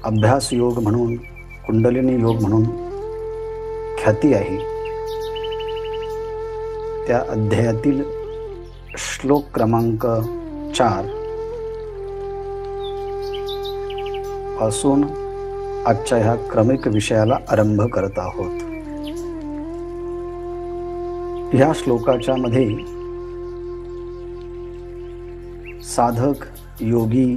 अभ्यास योग म्हणून, कुंडलिनी योग म्हणून ख्याती आहे, त्या अध्यायातील श्लोक क्रमांक 4 पासून आजच्या ह्या क्रमिक विषयाला आरंभ करत आहोत। ह्या श्लोकाच्या मध्ये साधक योगी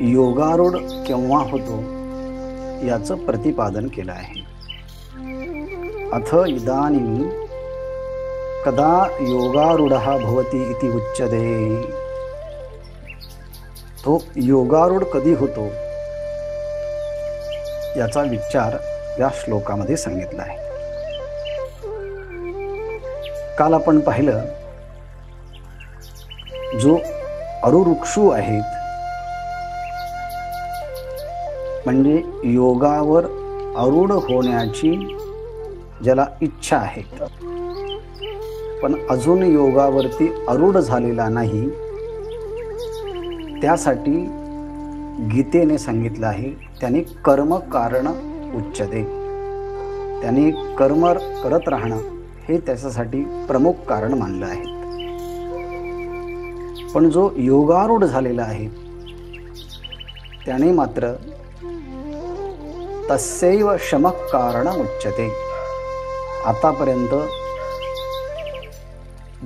योगारूढ केव्हा होतो याचं प्रतिपादन केलं आहे। अथ इदानीं कदा योगारूढः भवति इति उच्यते। तो योगारूढ कधी होतो याचा विचार या श्लोकामध्ये सांगितला आहे। काल आपण पाहिलं, जो अरुरुक्षु आहेत म्हणजे योगावर आरूढ होण्याची ज्याला इच्छा आहे पण अजून योगावरती आरूढ झालेला नाही, त्यासाठी गीतेने सांगितलं आहे त्याने कर्म कारण उच्यते। त्याने कर्म करत राहणं हे त्याच्यासाठी प्रमुख कारण मानलं आहे। पण जो योगारूढ झालेला आहे त्याने मात्र तस्यैव शमः कारणम् उच्यते। आतापर्यंत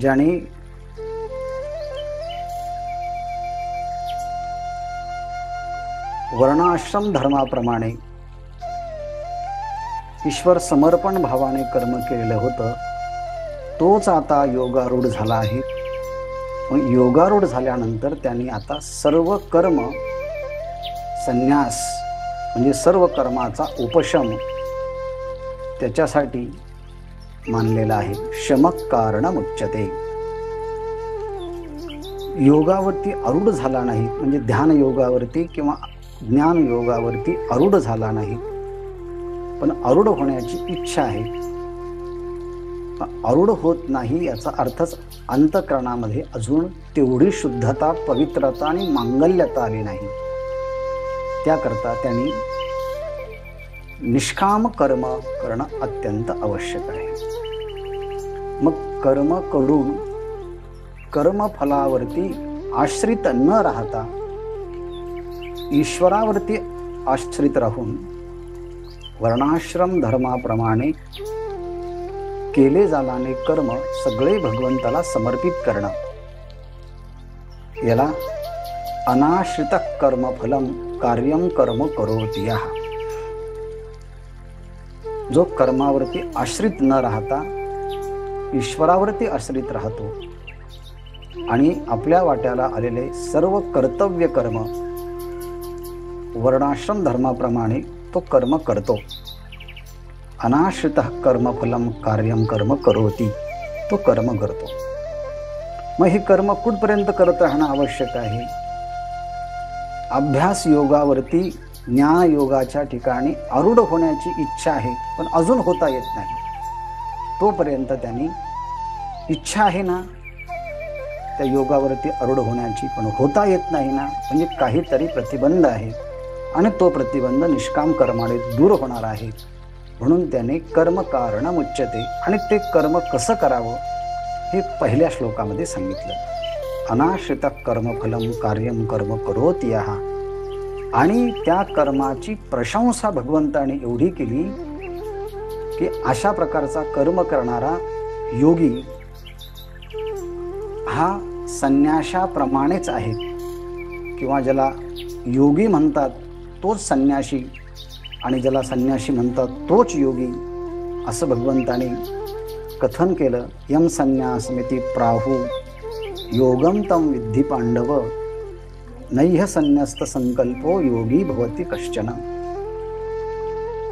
ज्याने वर्णाश्रम धर्माप्रमाणे ईश्वर समर्पण भावाने कर्म केलेलं होतं, तोच आता योगारूढ झाला आहे। मग योगारूढ झाल्यानंतर त्यांनी आता सर्व कर्म संन्यास म्हणजे सर्व कर्माचा उपशम त्याच्यासाठी मानलेला आहे। शमः कारणम् उच्यते। योगावरती आरूढ झाला नाही म्हणजे ध्यान योगावरती किंवा ज्ञान योगावरती आरूढ झाला नाही, पण आरूढ होण्याची इच्छा आहे। आरूढ होत नाही याचा अर्थच अंतःकरणामध्ये अजून तेवढी शुद्धता, पवित्रता आणि मांगल्यता आली नाही। त्याकरता त्यांनी निष्काम कर्म करणं अत्यंत आवश्यक आहे। मग कर्म करून कर्मफलावरती आश्रित न राहता ईश्वरावरती आश्रित राहून वर्णाश्रम धर्माप्रमाणे केले जाणारे कर्म सगळे भगवंताला समर्पित करणं, याला अनाश्रित कर्मफलम कार्यम कर्म करोति यः। जो कर्मावरती आश्रित न राहता ईश्वरावरती आश्रित राहतो आणि आपल्या वाट्याला आलेले सर्व कर्तव्य कर्म वर्णाश्रम धर्माप्रमाणे तो कर्म करतो। अनाश्रित कर्मफलम कार्यम कर्म करोति, तो कर्म करतो। मग हे कर्म कुठपर्यंत करत राहणं आवश्यक आहे? अभ्यास योगावरती ज्ञान योगाच्या ठिकाणी आरूढ होण्याची इच्छा आहे पण अजून होता येत नाही, तोपर्यंत त्यांनी इच्छा आहे ना त्या योगावरती आरूढ होण्याची, पण होता येत नाही ना म्हणजे काहीतरी प्रतिबंध आहे आणि तो प्रतिबंध निष्काम कर्माने दूर होणार आहे। म्हणून त्याने कर्म कारणम् उच्यते आणि ते कर्म कसं करावं हे पहिल्या श्लोकामध्ये सांगितलं। अनाश्रित कर्मफलम कार्यम कर्म करोति यः। आणि त्या कर्माची प्रशंसा भगवंताने एवढी केली की अशा प्रकारचा कर्म करणारा योगी हा संन्याशाप्रमाणेच आहे, किंवा ज्याला योगी म्हणतात तोच संन्याशी आणि ज्याला संन्याशी म्हणतात तोच योगी, असं भगवंताने कथन केलं। यम संन्यासमिति प्राहु योगम तम विद्धि पांडव नैह संन्यस्त संकल्पो योगी भवति कश्चन।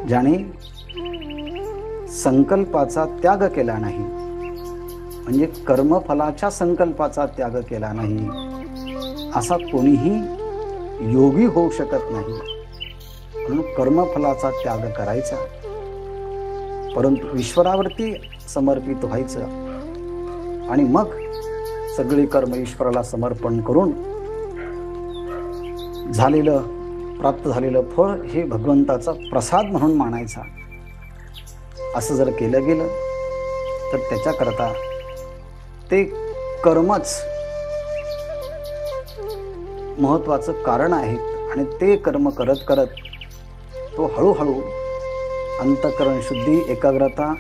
ज्याने संकल्पाचा त्याग केला नाही म्हणजे कर्मफलाच्या संकल्पाचा त्याग केला नाही असा कोणीही योगी होऊ शकत नाही। म्हणून कर्मफलाचा त्याग करायचा, परंतु ईश्वरावरती समर्पित व्हायचं आणि मग सगळे कर्म ईश्वराला समर्पण करून झालेलं प्राप्त झालेलं फळ हे भगवंताचा प्रसाद म्हणून मानायचा, असं जर केलं गेलं तर त्याच्याकरता ते कर्मच महत्वाचं कारण आहे आणि ते कर्म करत करत तो हळूहळू अंतःकरण शुद्धी एकाग्रता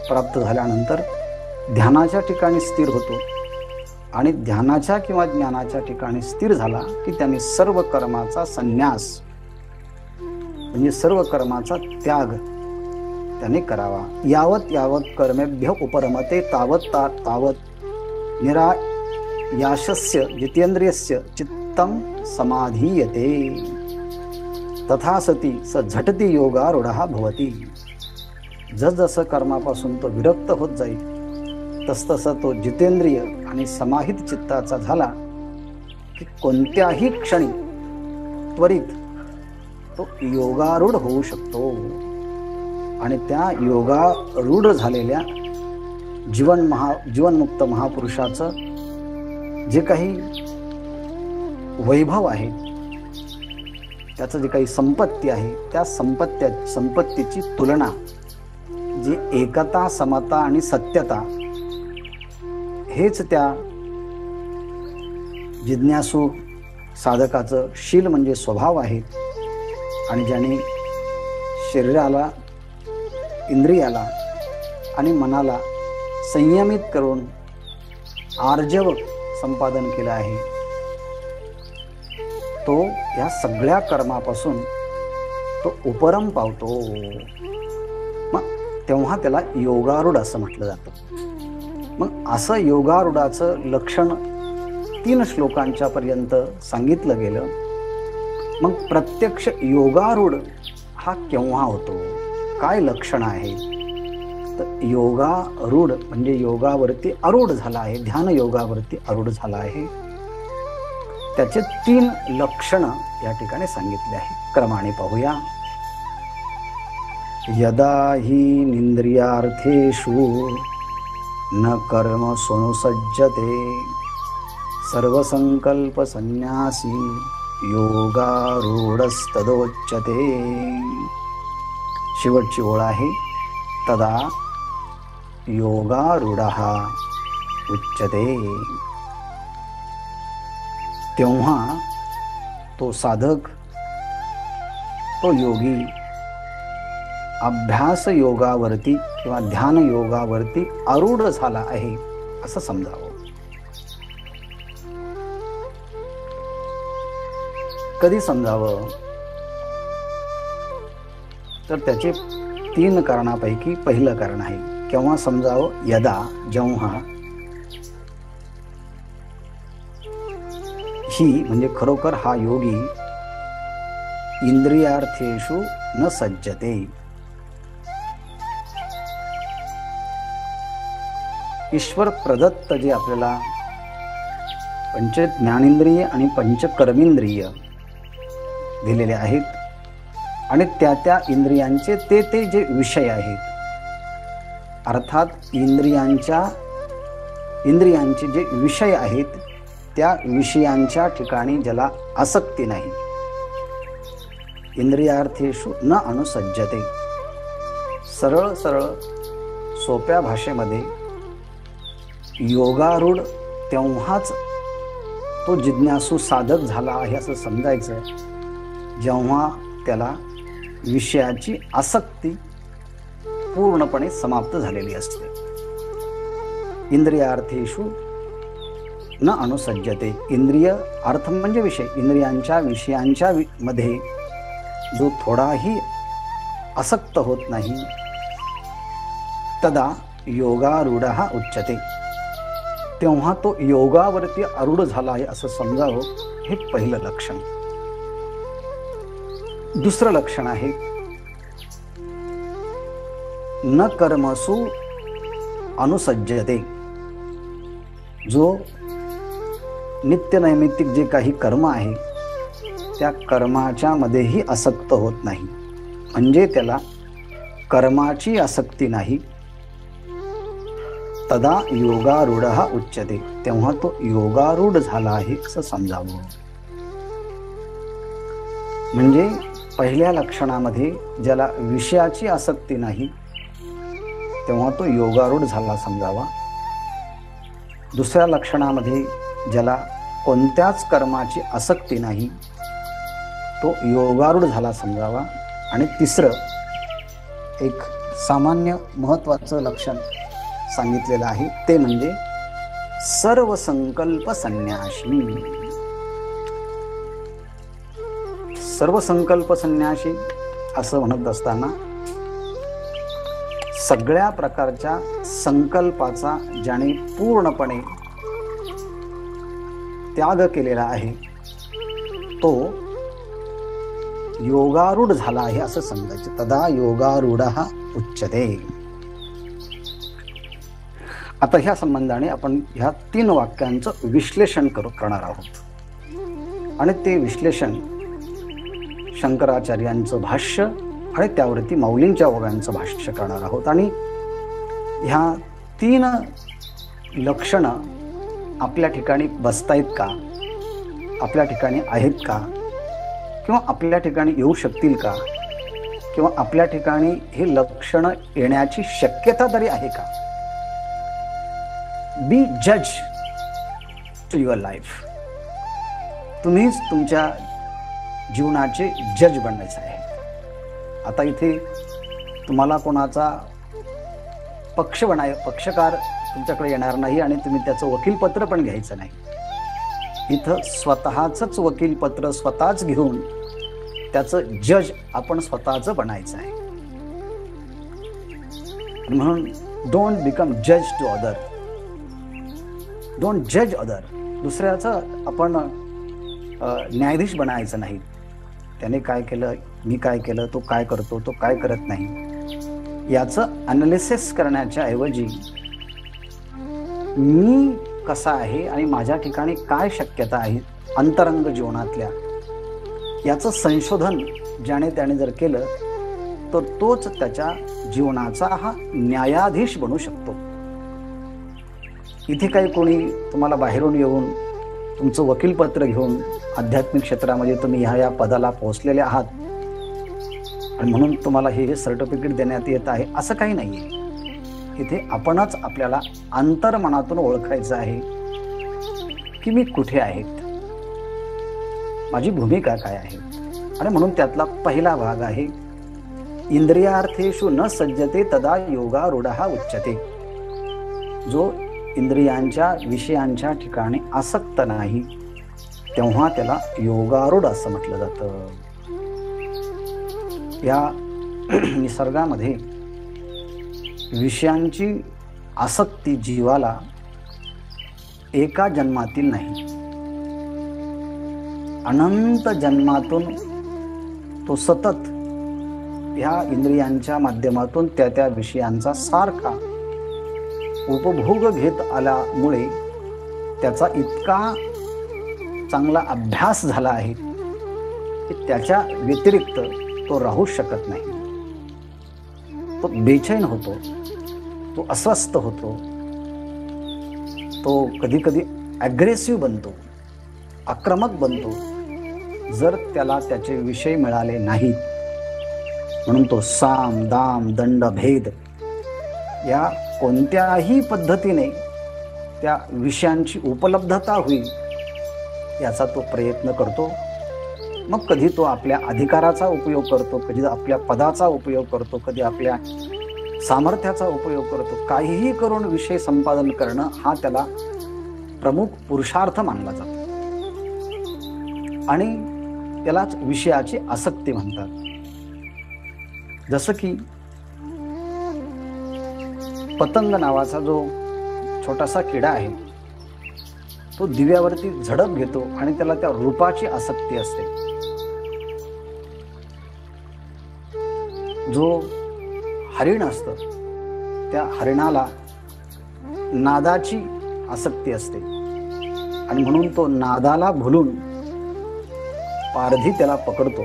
प्राप्त झाल्यानंतर ध्यानाच्या ठिकाणी स्थिर होतो आणि ध्यानाच्या किंवा ज्ञानाच्या ठिकाणी स्थिर झाला की त्यांनी सर्व कर्माचा संन्यास म्हणजे सर्व कर्माचा त्याग त्याने करावा. यावत यावत कर्मेभ्य उपरमते तावत तावत निरायासस्य जितेंद्रियस्य चित्तं समाधीयते तथा सती स झटती योगारूढः भवति. जसजसं कर्मापासून तो विरक्त होत जाईल तसतसा तो जितेंद्रिय आणि समाहित चित्ताचा झाला की कोणत्याही क्षणी त्वरित तो योगारूढ होऊ शकतो आणि त्या योगारूढ झालेल्या जीवनमुक्त महापुरुषाचं जे काही वैभव आहे, त्याचं जे काही संपत्ती आहे, त्या संपत्तीची तुलना जी एकता समता आणि सत्यता हेच त्या जिज्ञासू साधकाचं शील म्हणजे स्वभाव आहे. आणि ज्याने शरीराला इंद्रियाला आणि मनाला संयमित करून आर्जव संपादन केलं आहे, तो या सगळ्या कर्मापासून तो उपरम पावतो. मग तेव्हा त्याला योगारूढ असं म्हटलं जातं. मग असं योगारूढाचं लक्षण 3 श्लोकांच्या पर्यंत सांगितलं गेलं. मग प्रत्यक्ष योगारूढ हा केव्हा होतो, काय लक्षण आहे? तर योगारूढ म्हणजे योगावरती आरूढ झाला आहे, ध्यान योगावरती आरूढ झाला आहे. त्याचे 3 लक्षणं या ठिकाणी सांगितले आहे. क्रमाने पाहूया. यदा हि निंद्रियार्थेषु न कर्म अनुसज्जते सर्वसंकल्प संन्यासी योगारूढस्तदोच्यते. शेवटची ओळ आहे तदा योगारूढः उच्यते. तेव्हा तो साधक, तो योगी अभ्यास योगावरती किंवा ध्यान योगावरती आरूढ झाला आहे असं समजावं. कधी समजावं? तर त्याचे 3 कारणापैकी पहिलं कारण आहे. केव्हा समजावं? यदा, जेव्हा ही म्हणजे खरोखर हा योगी इंद्रियार्थेषु न सज्जते. ईश्वर प्रदत्त जे आपल्याला पंच ज्ञानेंद्रिय आणि पंच कर्मेंद्रिय दिलेले आहेत आणि त्या इंद्रियांचे ते जे विषय आहेत, अर्थात इंद्रियांचे जे विषय आहेत त्या विषयांच्या ठिकाणी ज्याला आसक्ती नाही, इंद्रियार्थेषु न अनुसज्जते. सरळ सरळ सोप्या भाषेमध्ये योगारूढ तेव्हाच तो जिज्ञासू साधक झाला आहे असं समजायचं जेव्हा त्याला विषयाची आसक्ती पूर्णपणे समाप्त झालेली असते. इंद्रियार्थेषु न अनुसज्जते. इंद्रिय अर्थ म्हणजे विषय, इंद्रियांच्या विषयांच्या मध्ये जो थोडाही आसक्त होत नाही, तदा योगारूढः उच्यते. तेव्हा तो योगावरती आरूढ झाला आहे असं समजावं. हे पहिलं लक्षण. दुसरं लक्षण आहे न कर्मसु अनुसज्जते. जो नित्यनैमित्तिक जे काही कर्म आहे त्या कर्माच्या मध्येही आसक्त होत नाही, म्हणजे त्याला कर्माची आसक्ती नाही. तदा योगारूढः उच्यते. तेव्हा तो योगारूढ झाला आहे असं समजावं. म्हणजे पहिल्या लक्षणामध्ये ज्याला विषयाची आसक्ती नाही तेव्हा तो योगारूढ झाला समजावा. दुसऱ्या लक्षणामध्ये ज्याला कोणत्याच कर्माची आसक्ती नाही तो योगारूढ झाला समजावा. आणि तिसरं एक सामान्य महत्त्वाचं लक्षण सांगितलेलं आहे ते म्हणजे सर्व संकल्प संन्याशी. सर्व संकल्प संन्याशी असं म्हणत असताना सगळ्या प्रकारच्या संकल्पाचा ज्याने पूर्णपणे त्याग केलेला आहे तो योगारूढ झाला आहे असं समजायचं. तदा योगारूढः उच्यते. आता ह्या संबंधाने आपण ह्या 3 वाक्यांचं विश्लेषण करणार आहोत आणि ते विश्लेषण शंकराचार्यांचं भाष्य आणि त्यावरती माऊलींच्या ओव्यांचं भाष्य करणार आहोत. आणि ह्या 3 लक्षणं आपल्या ठिकाणी बसतायत का, आपल्या ठिकाणी आहेत का, किंवा आपल्या ठिकाणी येऊ शकतील का, किंवा आपल्या ठिकाणी हे लक्षणं येण्याची शक्यता तरी आहे का. बी जज टू युअर लाईफ. तुम्हीच तुमच्या जीवनाचे जज बनायचं आहे. आता इथे तुम्हाला कोणाचा पक्षकार तुमच्याकडे येणार नाही आणि तुम्ही त्याचं वकीलपत्र पण घ्यायचं नाही. इथं स्वतःच वकीलपत्र स्वतःच घेऊन त्याचं जज आपण स्वतःच बनायचं आहे. म्हणून डोंट बिकम जज टू अदर. डोंट जज अदर. दुसऱ्याचं आपण न्यायाधीश बनायचं नाही. त्याने काय केलं, मी काय केलं, तो काय करतो, तो काय करत नाही, याचं अनालिसिस करण्याच्या ऐवजी मी कसा आहे आणि माझ्या ठिकाणी काय शक्यता आहेत अंतरंग जीवनातल्या, याचं संशोधन ज्याने त्याने जर केलं तर तोच त्याच्या जीवनाचा हा न्यायाधीश बनू शकतो. इथे काही कोणी तुम्हाला बाहेरून येऊन तुमचं वकीलपत्र घेऊन आध्यात्मिक क्षेत्रामध्ये तुम्ही ह्या पदाला पोहोचलेले आहात आणि म्हणून तुम्हाला हे सर्टिफिकेट देण्यात येत आहे असं काही नाही आहे. इथे आपणच आपल्याला अंतर्मनातून ओळखायचं आहे की मी कुठे आहे, माझी भूमिका काय आहे. आणि म्हणून त्यातला पहिला भाग आहे इंद्रियार्थेषु न सज्जते तदा योगारूढः उच्यते. जो इंद्रियांच्या विषयांच्या ठिकाणी आसक्त नाही तेव्हा त्याला योगारूढ असं म्हटलं जातं. या निसर्गामध्ये विषयांची आसक्ती जीवाला एका जन्मातील नाही, अनंत जन्मातून तो सतत ह्या इंद्रियांच्या माध्यमातून त्या विषयांचा सारखा उपभोग घेत आल्यामुळे त्याचा इतका चांगला अभ्यास झाला आहे की त्याच्या व्यतिरिक्त तो राहू शकत नाही. तो बेचैन होतो, तो अस्वस्थ होतो, तो कधी कधी ॲग्रेसिव्ह बनतो, आक्रमक बनतो जर त्याला त्याचे विषय मिळाले नाहीत. म्हणून तो साम दाम दंड भेद या कोणत्याही पद्धतीने त्या विषयांची उपलब्धता होईल याचा तो प्रयत्न करतो. मग कधी तो आपल्या अधिकाराचा उपयोग करतो, कधी आपल्या पदाचा उपयोग करतो, कधी आपल्या सामर्थ्याचा उपयोग करतो. काहीही करून विषय संपादन करणं हा त्याला प्रमुख पुरुषार्थ मानला जातो आणि त्यालाच विषयाची आसक्ती म्हणतात. जसं की पतंग नावाचा जो छोटासा किडा आहे तो दिव्यावरती झडप घेतो आणि त्याला त्या रूपाची आसक्ती असते. जो हरिण असतं त्या हरिणाला नादाची आसक्ती असते आणि म्हणून तो नादाला भुलून पारधी त्याला पकडतो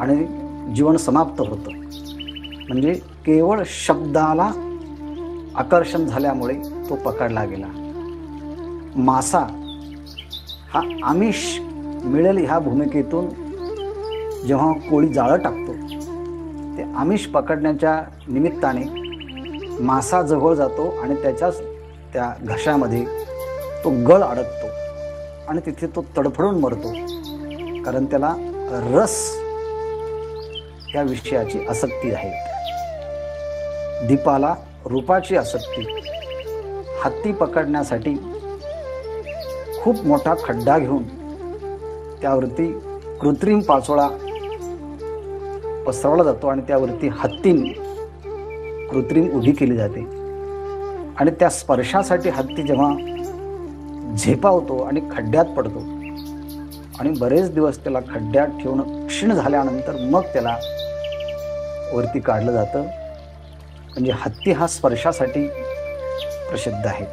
आणि जीवन समाप्त होतं. म्हणजे केवळ शब्दाला आकर्षण झाल्यामुळे तो पकडला गेला. मासा हा आमिष मिळेल ह्या भूमिकेतून जेव्हा कोळी जाळं टाकतो, ते आमिष पकडण्याच्या निमित्ताने मासा जवळ जातो आणि त्याच्याच त्या घशामध्ये तो गळ अडकतो आणि तिथे तो तडफडून मरतो, कारण त्याला रस या विषयाची आसक्ती आहे. दीपाला रूपाची आसक्ती. हत्ती पकडण्यासाठी खूप मोठा खड्डा घेऊन त्यावरती कृत्रिम पाचोळा पसरवला जातो आणि त्यावरती हत्तीने कृत्रिम उभी केली जाते आणि त्या स्पर्शासाठी हत्ती जेव्हा झेपावतो आणि खड्ड्यात पडतो आणि बरेच दिवस त्याला खड्ड्यात ठेवणं क्षीण झाल्यानंतर मग त्याला वरती काढलं जातं. म्हणजे हत्ती हा स्पर्शासाठी प्रसिद्ध आहे.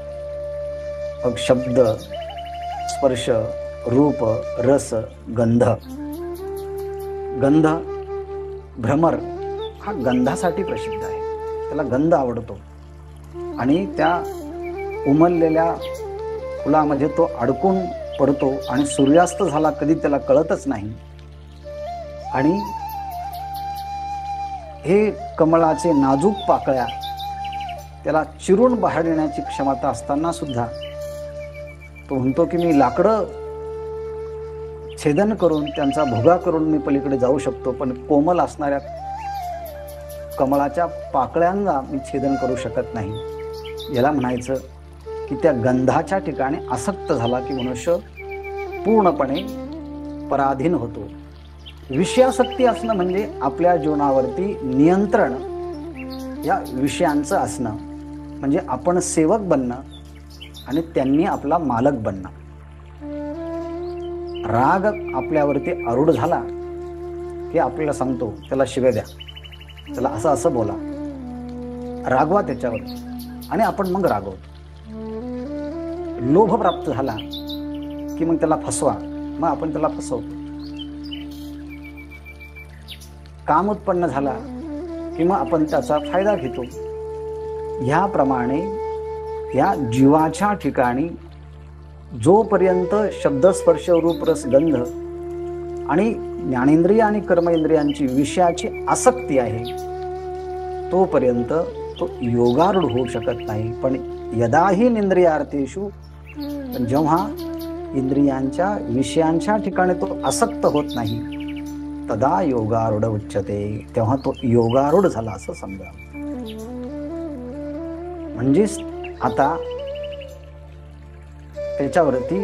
मग शब्द, स्पर्श, रूप, रस, गंध. गंध, भ्रमर हा गंधासाठी प्रसिद्ध आहे. त्याला गंध आवडतो आणि त्या उमललेल्या फुलामध्ये तो अडकून पडतो आणि सूर्यास्त झाला कधी त्याला कळतच नाही. आणि हे कमळाचे नाजूक पाकळ्या त्याला चिरून बाहेर येण्याची क्षमता असताना सुद्धा तो म्हणतो की मी लाकडं छेदन करून त्यांचा भुगा करून मी पलीकडे जाऊ शकतो, पण कोमल असणाऱ्या कमळाच्या पाकळ्यांना मी छेदन करू शकत नाही. याला म्हणायचं की त्या गंधाच्या ठिकाणी आसक्त झाला की मनुष्य पूर्णपणे पराधीन होतो. विषयासक्ती असणं म्हणजे आपल्या जीवनावरती नियंत्रण या विषयांचं असणं, म्हणजे आपण सेवक बनणं आणि त्यांनी आपला मालक बनणं. राग आपल्यावरती आरूढ झाला की आपल्याला सांगतो त्याला शिव्या द्या, त्याला असं असं बोला, रागवा त्याच्यावरती, आणि आपण मग रागवतो. लोभ प्राप्त झाला की मग त्याला फसवा, मग आपण त्याला फसवतो. काम उत्पन्न झाला की मग आपण त्याचा फायदा घेतो. ह्याप्रमाणे या जीवाच्या ठिकाणी जोपर्यंत शब्द, स्पर्श, रूप, रस, गंध आणि ज्ञानेंद्रिय आणि कर्मेंद्रियांची विषयाची आसक्ती आहे तोपर्यंत तो योगारूढ होऊ शकत नाही. पण यदाही इंद्रियार्थेषु, जेव्हा इंद्रियांच्या विषयांच्या ठिकाणी तो आसक्त होत नाही, तदा योगारूढ उच्यते, तेव्हा तो योगारूढ झाला असं समजा. म्हणजेच आता त्याच्यावरती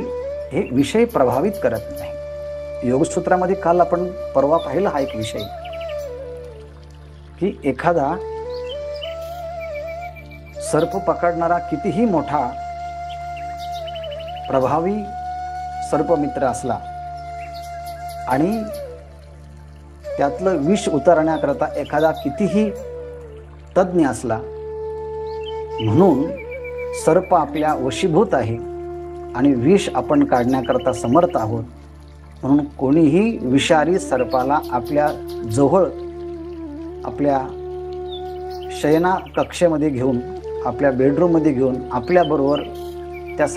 हे विषय प्रभावित करत नाही. योगसूत्रामध्ये काल आपण परवा पाहिला हा एक विषय की एखादा सर्प पकडणारा कितीही मोठा प्रभावी सर्पमित्र असला आणि त्यातलं विष उतरण्याकरता एखादा कितीही तज्ञ असला, म्हणून सर्प आपल्या वशीभूत आहे आणि विष आपण काढण्याकरता समर्थ आहोत, म्हणून कोणीही विषारी सर्पाला आपल्या जवळ आपल्या शयना कक्षेमध्ये घेऊन, आपल्या बेडरूममध्ये घेऊन, आपल्याबरोबर त्या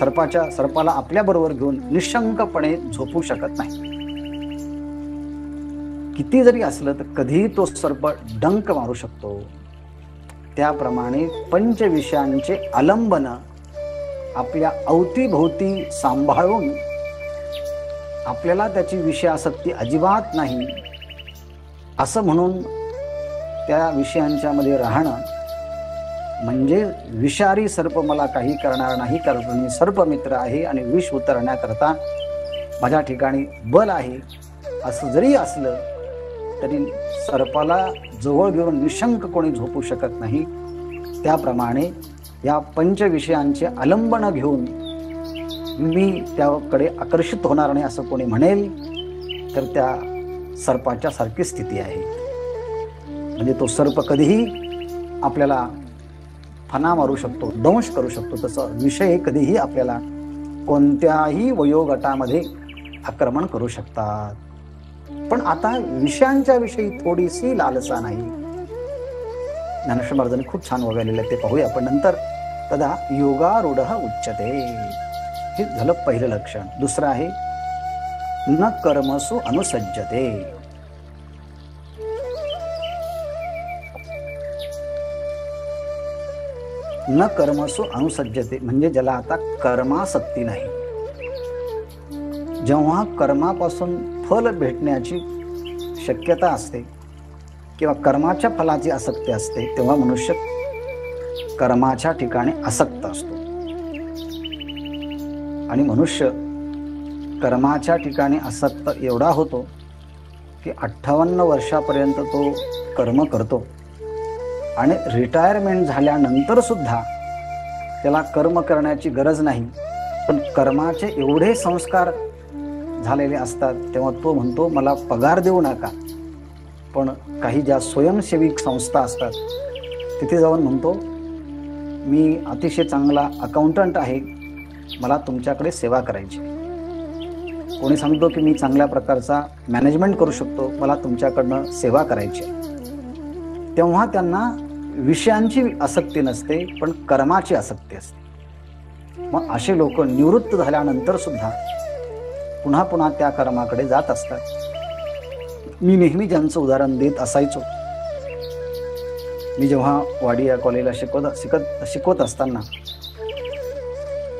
सर्पाला आपल्याबरोबर घेऊन निशंकपणे झोपू शकत नाही. किती जरी असलं तर कधीही तो सर्प डंक मारू शकतो. त्याप्रमाणे पंचविषयांचे आलंबन आपल्या अवतीभोवती सांभाळून आपल्याला त्याची विषयासक्ती अजिबात नाही असं म्हणून त्या विषयांच्या मध्ये राहणं म्हणजे विषारी सर्प मला काही करणार नाही, कारण मी सर्पमित्र आहे आणि विष उतरण्याकरता माझ्या ठिकाणी बल आहे असं जरी असलं तरी सर्पाला जवळ घेऊन निशंक कोणी झोपू शकत नाही. त्याप्रमाणे या पंचविषयांचे आलंबन घेऊन मी त्याकडे आकर्षित होणार नाही असं कोणी म्हणेल तर त्या सर्पाच्या सारखी स्थिती आहे. म्हणजे तो सर्प कधीही आपल्याला फणा मारू शकतो, दंश करू शकतो, तसं विषय कधीही आपल्याला कोणत्याही वयोगटामध्ये आक्रमण करू शकतात. पण आता विषयांच्या विषयी थोडीशी लालसा नाही. ज्ञानेश्वर महाराजांनी खूप छान वगळलेलं आहे, ते पाहूया आपण नंतर. तदा योगारूढ उच्यते, हे झालं पहिलं लक्षण. दुसरं आहे न कर्मसु अनुसज्जते. न कर्मसु अनुसज्जते म्हणजे ज्याला आता कर्मासक्ती नाही. जेव्हा कर्मापासून फल भेटण्याची शक्यता असते किंवा कर्माच्या फलाची आसक्ती असते तेव्हा मनुष्य कर्माच्या ठिकाणी आसक्त असतो. आणि मनुष्य कर्माच्या ठिकाणी आसक्त एवढा होतो की 58 वर्षापर्यंत तो कर्म करतो आणि रिटायरमेंट झाल्यानंतर सुद्धा त्याला कर्म करण्याची गरज नाही. पण कर्माचे एवढे संस्कार झालेले असतात तेव्हा तो म्हणतो मला पगार देऊ नका. पण काही ज्या स्वयंसेवी संस्था असतात तिथे जाऊन म्हणतो मी अतिशय चांगला अकाउंटंट आहे, मला तुमच्याकडे सेवा करायची. कोणी सांगतो की मी चांगल्या प्रकारचा मॅनेजमेंट करू शकतो, मला तुमच्याकडनं सेवा करायची. तेव्हा त्यांना विषयांची आसक्ती नसते पण कर्माची आसक्ती असते. मग असे लोक निवृत्त झाल्यानंतर सुद्धा पुन्हा पुन्हा त्या कर्माकडे जात असतात. मी नेहमी ज्यांचं उदाहरण देत असायचो, मी जेव्हा वाडिया कॉलेजला शिकवत असताना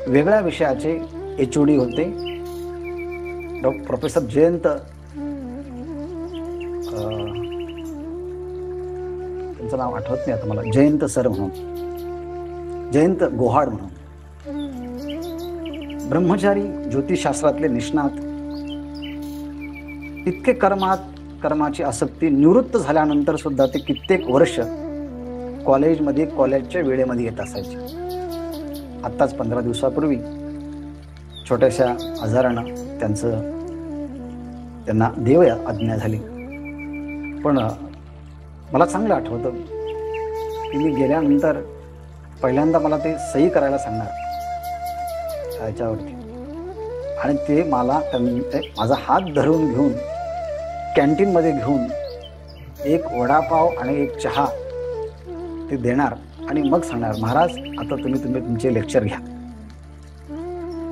वेगळ्या विषयाचे HOD होते प्रोफेसर जयंत, त्यांचं नाव आठवत नाही आता मला, जयंत सर म्हणून, जयंत गोहाड म्हणून, ब्रह्मचारी ज्योतिषशास्त्रातले निष्णात. इतके कर्माची आसक्ती निवृत्त झाल्यानंतर सुद्धा ते कित्येक वर्ष कॉलेजमध्ये कॉलेजच्या वेळेमध्ये येत असायचे. आत्ताच 15 दिवसापूर्वी छोट्याशा आजारानं त्यांना देव आज्ञा झाली. पण मला चांगलं आठवतं की मी गेल्यानंतर पहिल्यांदा मला ते सही करायला सांगणार याच्यावरती, आणि ते मला माझा हात धरून घेऊन कॅन्टीनमध्ये घेऊन एक वडापाव आणि एक चहा ते देणार आणि मग सांगणार महाराज आता तुम्ही तुमचे लेक्चर घ्या.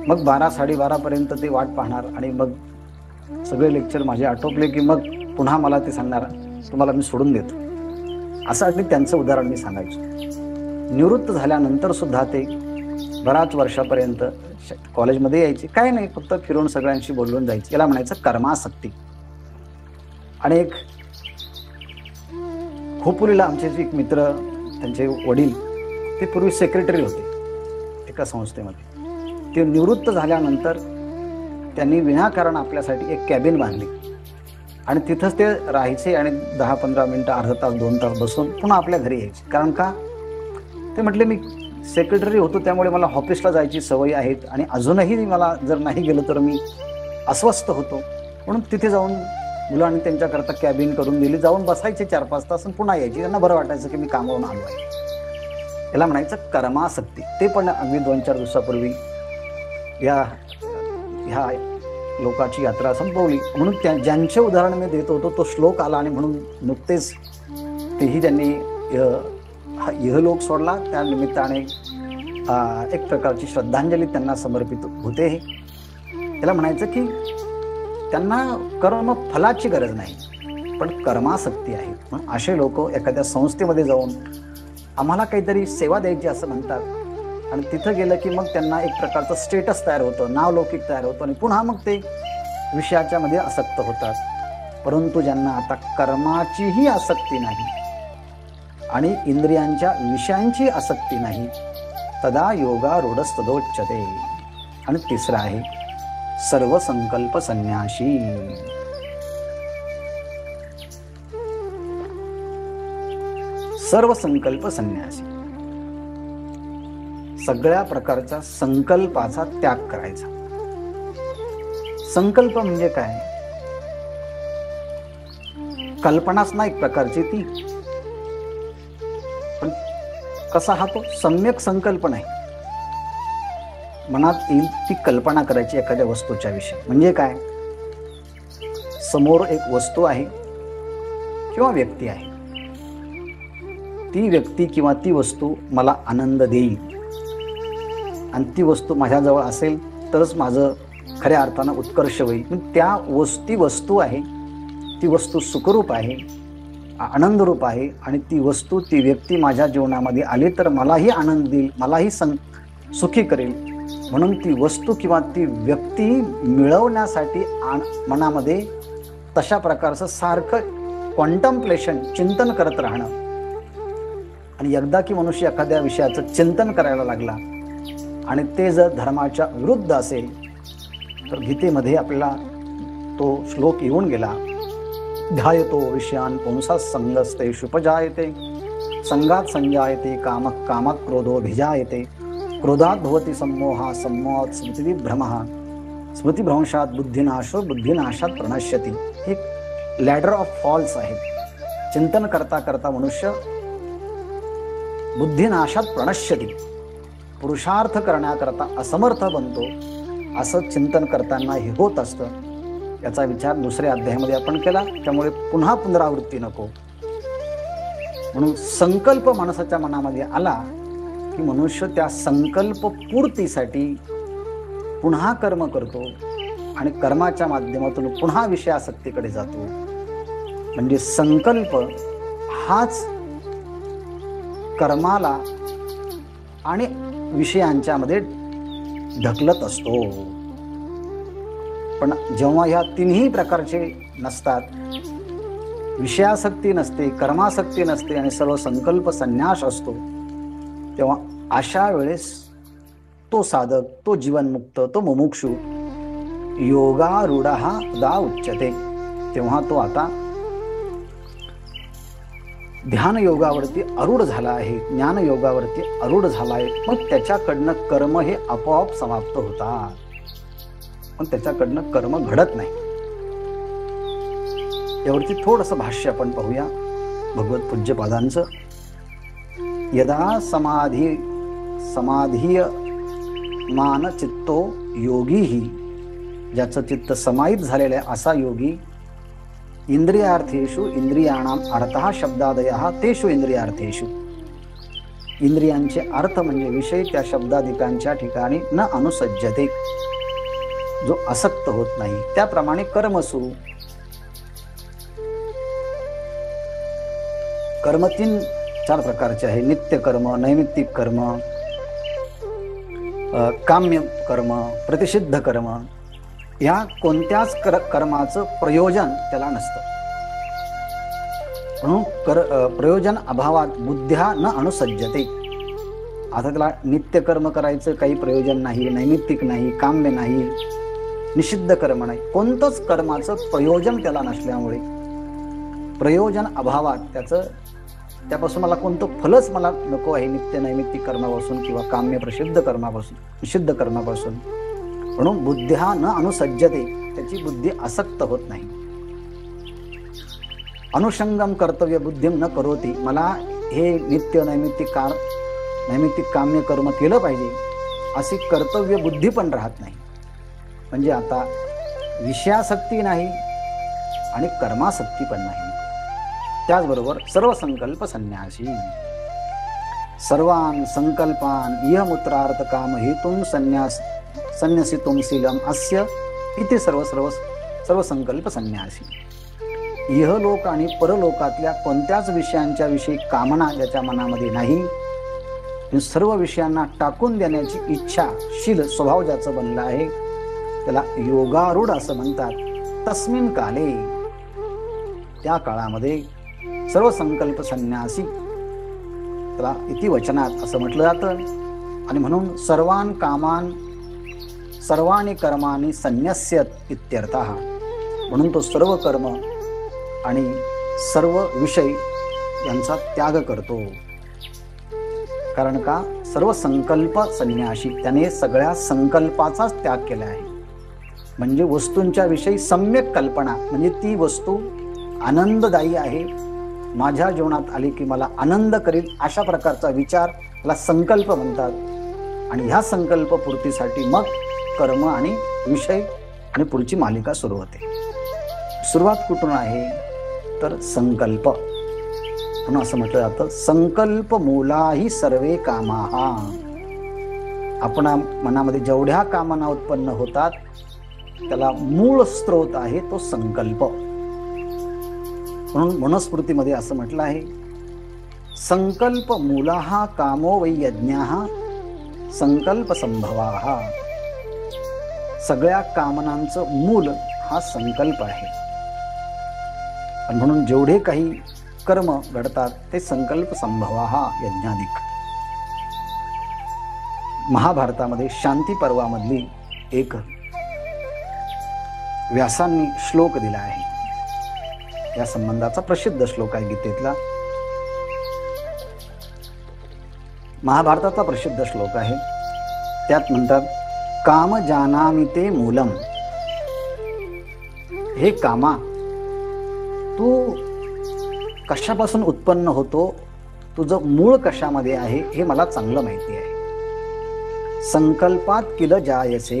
मग 12-12:30 पर्यंत ते वाट पाहणार आणि मग सगळे लेक्चर माझे आटोपले की मग पुन्हा मला ते सांगणार तुम्हाला मी सोडून देतो. असं अगदी त्यांचं उदाहरण मी सांगायचो. निवृत्त झाल्यानंतर सुद्धा ते बराच वर्षापर्यंत कॉलेजमध्ये यायचे, काय नाही फक्त फिरून सगळ्यांशी बोलून जायचे. याला म्हणायचं कर्मासक्ती. आणि एक खोपोलीला आमचे एक मित्र, त्यांचे वडील ते पूर्वी सेक्रेटरी होते एका संस्थेमध्ये. ते निवृत्त झाल्यानंतर त्यांनी विनाकारण आपल्यासाठी एक कॅबिन बांधली आणि तिथंच ते राहायचे आणि 10-15 मिनटं, अर्धा तास, 2 तास बसून पुन्हा आपल्या घरी यायचे. कारण का ते म्हटले मी सेक्रेटरी होतो त्यामुळे मला ऑफिसला जायची सवय आहेत आणि अजूनही मला जर नाही गेलो तर मी अस्वस्थ होतो. म्हणून तिथे जाऊन मुलांनी त्यांच्याकरता कॅबिन करून दिली, जाऊन बसायचे 4-5 तास आणि पुन्हा यायची. त्यांना बरं वाटायचं की मी कामावरून आलो आहे. याला म्हणायचं कर्मासक्ती. ते पण अगदी 2-4 दिवसापूर्वी ह्या लोकाची यात्रा संपवली. म्हणून ज्यांचे उदाहरण मी देत होतो तो श्लोक आला आणि म्हणून नुकतेच तेही त्यांनी इहलोक सोडला. त्या निमित्ताने एक प्रकारची श्रद्धांजली त्यांना समर्पित होते. त्याला म्हणायचं की त्यांना कर्म फलाची गरज नाही पण कर्मासक्ती आहे. म्हणून असे लोक एखाद्या संस्थेमध्ये जाऊन आम्हाला काहीतरी सेवा द्यायची असं म्हणतात आणि तिथं गेलं की मग त्यांना एक प्रकारचं स्टेटस तयार होतं, नावलौकिक तयार होतं आणि पुन्हा मग ते विषयाच्या मध्ये आसक्त होतात. परंतु ज्यांना आता कर्माचीही आसक्ती नाही आणि इंद्रियांच्या विषयांची आसक्ती नाही, तदा योगा रूढस्तदोच्यते. आणि तिसरं आहे सर्व संकल्प संन्याशी. सर्व संकल्प संन्यासी, सगळ्या प्रकारच्या संकल्पाचा त्याग करायचा. संकल्प म्हणजे काय? कल्पनाच ना एक प्रकारची ती, पण कसा हा तो सम्यक संकल्प नाही. मनात येईल ती कल्पना करायची एखाद्या वस्तूच्या विषयी. म्हणजे काय? समोर एक वस्तू आहे किंवा व्यक्ती आहे, ती व्यक्ती किंवा ती वस्तू मला आनंद देईल आणि ती वस्तू माझ्याजवळ असेल तरच माझं खऱ्या अर्थानं उत्कर्ष होईल. त्या वस्तू आहे, ती वस्तू सुखरूप आहे, आनंदरूप आहे आणि ती वस्तू, ती व्यक्ती माझ्या जीवनामध्ये आली तर मलाही आनंद देईल, मलाही सुखी करेल. म्हणून ती वस्तू किंवा ती व्यक्ती मिळवण्यासाठी मनामध्ये तशा प्रकारचं सारखं कॉन्टम्प्लेशन, चिंतन करत राहणं. आणि एकदा की मनुष्य एखाद्या विषयाचं चिंतन करायला लागला आणि ते जर धर्माच्या विरुद्ध असेल तर गीतेमध्ये आपल्याला तो श्लोक येऊन गेला, ध्यायतो विषयान पुंसा संगस्ते शुपजायते संगात संजायते कामः कामात् क्रोधो भिजायते क्रोधात भवति सम्मोहा सम्मोहात् स्मृतिभ्रमः स्मृतिभ्रंशात बुद्धिनाशो बुद्धिनाशात प्रणश्यति. एक लॅडर ऑफ फॉल्स आहे. चिंतन करता करता मनुष्य बुद्धिनाशात प्रणश्यति, पुरुषार्थ करण्याकरता असमर्थ बनतो. असं चिंतन करताना हे होत असतं. याचा विचार दुसऱ्या अध्यायामध्ये आपण केला, त्यामुळे पुन्हा पुनरावृत्ती नको. म्हणून संकल्प माणसाच्या मनामध्ये आला की मनुष्य त्या संकल्प पूर्तीसाठी पुन्हा कर्म करतो आणि कर्माच्या माध्यमातून पुन्हा विषयासक्तीकडे जातो. म्हणजे संकल्प हाच कर्माला आणि विषयांच्या मध्ये ढकलत असतो. पण जेव्हा ह्या तिन्ही प्रकारचे नसतात, विषयासक्ती नसते, कर्मासक्ती नसते आणि सर्व संकल्प संन्यास असतो, तेव्हा अशा वेळेस तो साधक, तो जीवनमुक्त, तो मुमुक्षु योगारूढः दा उच्यते. तेव्हा तो आता ध्यान योगावरती आरूढ झाला आहे, ज्ञान योगावरती आरूढ झाला आहे. मग त्याच्याकडनं कर्म हे आपोआप समाप्त होतात, पण त्याच्याकडनं कर्म घडत नाही. यावरती थोडंसं भाष्य आपण पाहूया भगवत पूज्यपादांचं. यदा समाधीयमान चित्तो योगीही, ज्याचं चित्त समाहित झालेलं आहे असा योगी, इंद्रियार्थेषु इंद्रियाणाम अर्थः शब्दादयः तेषु इंद्रियार्थेषु, इंद्रियांचे अर्थ म्हणजे विषय त्या शब्दादिकांच्या ठिकाणी न अनुसज्जते, जो आसक्त होत नाही. त्याप्रमाणे कर्मसु, कर्म 3-4 प्रकारचे आहे. नित्य कर्म, नैमित्तिक कर्म, काम्य कर्म, प्रतिषिद्ध कर्म. या कोणत्याच कर्माचं प्रयोजन त्याला नसतं. म्हणून प्रयोजन अभावात बुद्ध्या न अनुसज्जते. आता त्याला नित्य कर्म करायचं काही प्रयोजन नाही, नैमित्तिक नाही, काम्य नाही, निषिद्ध कर्म नाही. कोणतंच कर्माचं प्रयोजन त्याला नसल्यामुळे, प्रयोजन अभावात त्यापासून मला कोणतं फलच मला नको आहे, नित्य नैमित्तिक कर्मापासून किंवा काम्य प्रसिद्ध कर्मापासून, निषिद्ध कर्मापासून. म्हणून बुद्ध्या न अनुसज्जते, त्याची बुद्धी आसक्त होत नाही. अनुषंगम कर्तव्य बुद्धिम न करोती, मला हे नित्य नैमित्तिक काम्य कर्म केलं पाहिजे अशी कर्तव्य बुद्धी पण राहत नाही. म्हणजे आता विषयासक्ती नाही आणि कर्मासक्ती पण नाही. त्याचबरोबर सर्व संकल्प संन्यासी, सर्वान संकल्पान इहमुत्रार्थ काम हेतून संन्यासितुम शीलम अस्य इति सर्व संकल्प संन्यासी. इहलोक आणि परलोकातल्या कोणत्याच विषयांच्या विषयी कामना ज्याच्या मनामध्ये नाही, सर्व विषयांना टाकून देण्याची इच्छा, शील स्वभाव ज्याचं बनलं आहे, त्याला योगारूढ असं म्हणतात. तस्मिन काले, त्या काळामध्ये सर्व संकल्प संन्यासी, त्याला इति वचनात असं म्हटलं जातं. आणि म्हणून सर्वाणि कर्माणि संन्यस्यत इत्यर्थः. म्हणून तो सर्व कर्म आणि सर्व विषय यांचा त्याग करतो. कारण का? सर्व संकल्प संन्यासी, त्याने सगळ्या संकल्पाचाच त्याग केला आहे. म्हणजे वस्तूंच्या विषयी सम्यक कल्पना, म्हणजे ती वस्तू आनंददायी आहे, माझ्या जीवनात आली की मला आनंद करेल, अशा प्रकारचा विचार त्याला संकल्प म्हणतात. आणि ह्या संकल्प पूर्तीसाठी मग कर्म आणि विषय आणि पुढची मालिका सुरू होते. सुरुवात कुठून आहे तर संकल्प. म्हणून असं म्हटलं जातं, संकल्प मूलाही सर्वे कामाः. आपणा मनामध्ये जेवढ्या कामना उत्पन्न होतात त्याला मूळ स्रोत आहे तो संकल्प. म्हणून मनुस्मृतीमध्ये असं म्हटलं आहे, संकल्प मूलः कामो वै यज्ञः संकल्प संभवाः. सगळ्या कामनांचं मूल हा संकल्प आहे. म्हणून जेवढे काही कर्म घडतात ते संकल्प संभवाः यज्ञाधिक. महाभारतामध्ये शांती पर्वामधली एक व्यासांनी श्लोक दिला आहे. या संबंधाचा प्रसिद्ध श्लोक आहे गीतेतला. महाभारताचा प्रसिद्ध श्लोक आहे. त्यात म्हणतात, काम जानामि ते मूलम. हे कामा, तू कशापासून उत्पन्न होतो, तुझं मूळ कशामध्ये आहे हे मला चांगलं माहिती आहे. संकल्पात किल जायसे.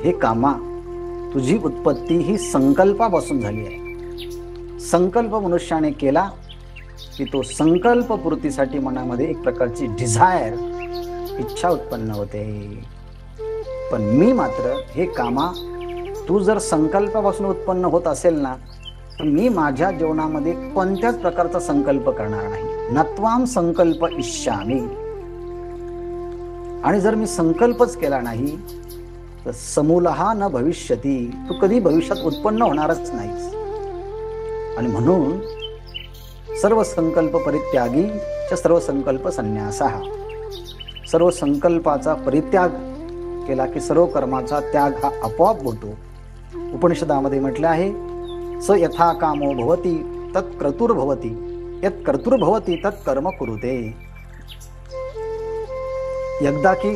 हे कामा, तुझी उत्पत्ती ही संकल्पापासून झाली आहे. संकल्प मनुष्याने केला की तो संकल्प पूर्तीसाठी मनामध्ये एक प्रकारची डिझायर, इच्छा उत्पन्न होते. पण मी मात्र, हे कामा, तू जर संकल्पापासून उत्पन्न होत असेल ना, तर मी माझ्या जीवनामध्ये कोणत्याच प्रकारचा संकल्प करणार नाही. नत्वाम संकल्प इष्यामी. आणि जर मी संकल्पच केला नाही तर समूलः न भविष्यती. तू कधी भविष्यात उत्पन्न होणारच नाहीस. आणि म्हणून सर्व संकल्प परित्यागी च सर्व संकल्प संन्यासः. सर्व संकल्पाचा परित्याग केला की सर्व कर्माचा त्याग हा आपोआप होतो. उपनिषदामध्ये म्हटले आहे, स यथा कामो भवति तत् क्रतुर्भवति यत् कर्तुर्भवति तत् कर्म कुरुते. एकदा की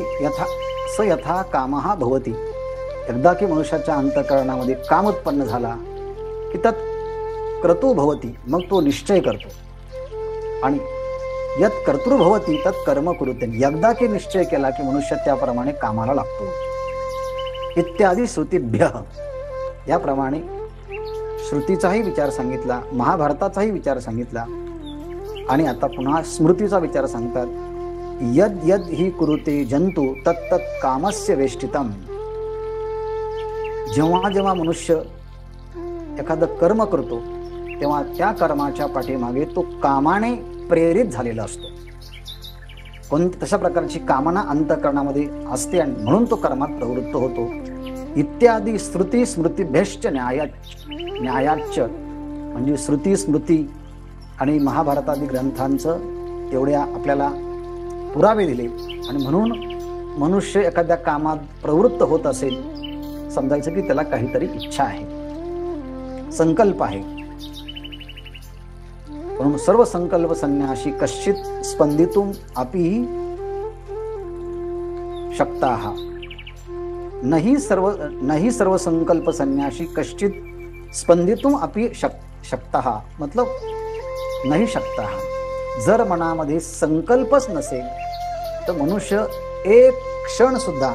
स यथा कामः भवति. एकदा की मनुष्याच्या अंतःकरणामध्ये काम उत्पन्न झाला की तत् क्रतु भवति, मग तो निश्चय करतो. आणि यत् कर्तृभवति तत् कर्म कुरुते. एकदा की निश्चय केला की मनुष्य त्याप्रमाणे कामाला लागतो. इत्यादी श्रुतीभ्य. याप्रमाणे श्रुतीचाही विचार सांगितला, महाभारताचाही विचार सांगितला. आणि आता पुन्हा स्मृतीचा विचार सांगतात, यद यद ही कुरुते जंतु तत् तत् कामस्य वेष्टितम. जेव्हा जेव्हा मनुष्य एखादं कर्म करतो तेव्हा त्या कर्माच्या पाठीमागे तो कामाने प्रेरित झालेला असतो. तशा प्रकारची कामना अंतःकरणामध्ये असते आणि म्हणून तो कर्मात प्रवृत्त होतो. इत्यादी श्रुती स्मृतीभ्यश्च न्यायाच्च. म्हणजे श्रुती स्मृती आणि महाभारतादी ग्रंथांचं एवढ्या आपल्याला पुरावे दिले. आणि म्हणून मनुष्य एखाद्या कामात प्रवृत्त होत असेल, समजायचं की त्याला काहीतरी इच्छा आहे, संकल्प आहे. म्हणून सर्व संकल्प संन्याशी कश्चित स्पंदितुम अपि शक्ताः. नहीं सर्व संकल्प संन्याशी कश्चित स्पंदितुम अपि शक्ताः. मतलब नहीं शक्ताः. जर मनामध्ये संकल्पच नसेल तर मनुष्य एक क्षण सुद्धा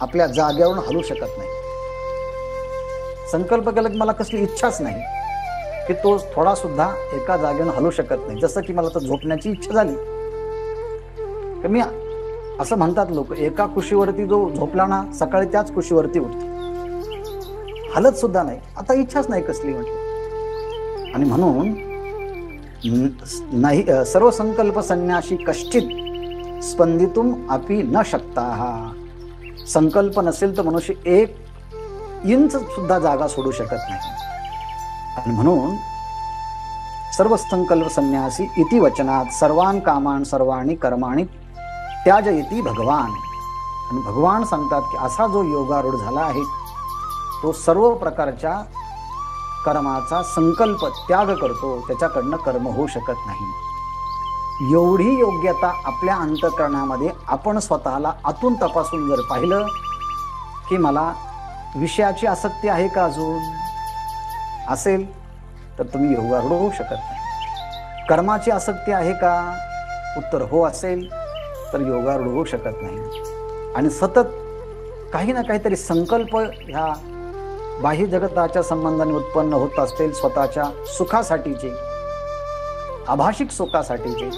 आपल्या जागेवरून हलू शकत नाही. संकल्प केला की मला कसली इच्छाच नाही की तो थोडा सुद्धा एका जागेवरून हलू शकत नाही. जसं की मला तर झोपण्याची इच्छा झाली की मी, असं म्हणतात लोक, एका कुशीवरती जो झोपला ना सकाळी त्याच कुशीवरती उठतो, हलत सुद्धा नाही. आता इच्छाच नाही कसली म्हटली. आणि म्हणून नाही सर्व संकल्प संन्याशी कश्चित स्पंदितुम अपि न शक्ताः. संकल्प नसेल तर मनुष्य एक इंच सुद्धा जागा सोडू शकत नाही. आणि म्हणून सर्व संकल्प संन्यासी इति वचनात सर्वान कामान सर्वाणी कर्माणी त्याजयति भगवान. आणि भगवान सांगतात की असा जो योगारूढ झाला आहे तो सर्व प्रकारच्या कर्माचा संकल्प त्याग करतो, त्याच्याकडनं कर्म होऊ शकत नाही. एवढी योग्यता आपल्या अंतःकरणामध्ये आपण स्वतःला आतून तपासून जर पाहिलं की मला विषयाची आसक्ती आहे का अजून असेल तर तुम्ही योगारूढ होऊ शकत नाही. कर्माची आसक्ती आहे का, उत्तर हो असेल तर योगारूढ होऊ शकत नाही. आणि सतत काही ना काहीतरी संकल्प ह्या बाह्य जगताच्या संबंधाने उत्पन्न होत असतील, स्वतःच्या सुखासाठीचे, आभाषिक सुखासाठीचे,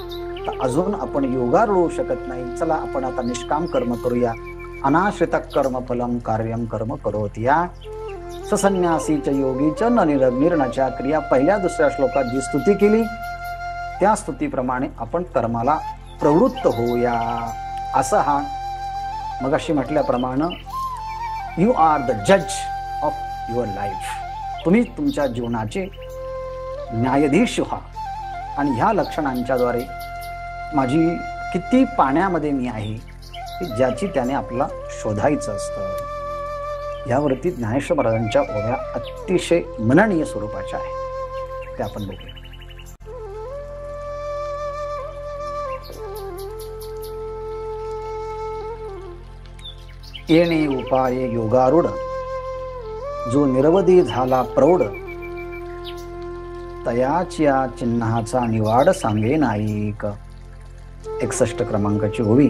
तर अजून आपण योगारूढ होऊ शकत नाही. चला आपण आता निष्काम कर्म करूया. अनाश्रित कर्मफलम कार्यम कर्म करोति। या ससन्यासी च योगी च न निर्णच्या क्रिया पहिल्या दुसऱ्या श्लोकात जी स्तुती केली त्या स्तुतीप्रमाणे आपण कर्माला प्रवृत्त होऊया। असं हा मगाशी म्हटल्याप्रमाणे यू आर द जज ऑफ युअर लाईफ, तुम्ही तुमच्या जीवनाचे न्यायाधीश व्हा। आणि ह्या लक्षणांच्याद्वारे माझी किती पाण्यामध्ये मी आहे की ज्याची त्याने आपल्याला शोधायचं असतं। यावरती ज्ञानेश्वर महाराजांच्या ओव्या अतिशय मननीय स्वरूपाच्या आहेत, ते आपण बघूया। येणे उपाय योगारूढ, जो निरवधी झाला प्रौढ, तयाच्या चिन्हाचा निवाड सांगे नाईक। 61 क्रमांकाची ओवी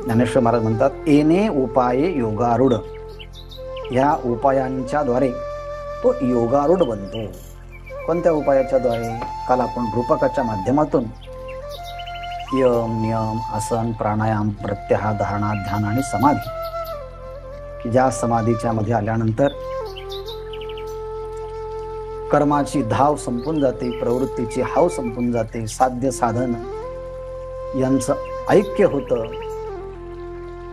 ज्ञानेश्वर महाराज म्हणतात, येणे उपाय योगारूढ, या उपायांच्या द्वारे तो योगारूढ बनतो। कोणत्या उपायाच्या द्वारे? काल आपण रूपकाच्या माध्यमातून यम नियम आसन प्राणायाम प्रत्याहार धारणा ध्यान आणि समाधी, की ज्या समाधीच्या मध्ये आल्यानंतर कर्माची धाव संपून जाते, प्रवृत्तीची हाव संपून जाते, साध्य साधन यांचं ऐक्य होतं,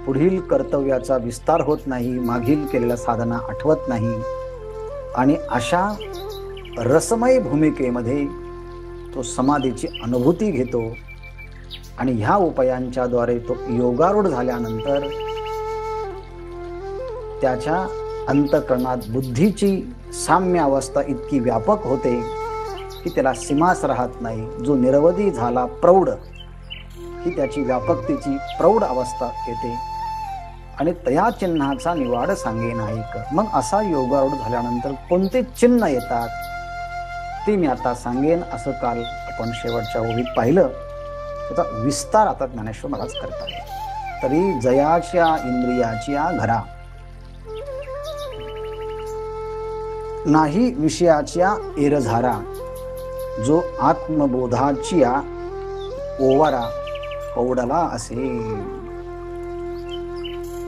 पुढील कर्तव्याचा विस्तार होत नाही, मागील केलेल्या साधना आठवत नाही, आणि अशा रसमय भूमिकेमध्ये तो समाधीची अनुभूती घेतो। आणि ह्या उपायांच्या द्वारे तो योगारूढ झाल्यानंतर त्याच्या अंतःकरणात बुद्धीची साम्य अवस्था इतकी व्यापक होते की त्याला सीमाच राहत नाही। जो निरवधी झाला प्रौढ, ही त्याची व्यापकतेची प्रौढ अवस्था येते। आणि तया चिन्हाचा निवाड सांगे नाईक, मग असा योगारूढ झाल्यानंतर कोणते चिन्ह येतात ते मी आता सांगेन। असं काल आपण शेवटच्या ओळीत पाहिलं, त्याचा विस्तार आता ज्ञानेश्वर महाराज करतात। तरी जयाच्या इंद्रियाच्या घरा, नाही विषयाच्या एरझारा, जो आत्मबोधाच्या ओवारा पौडला असे।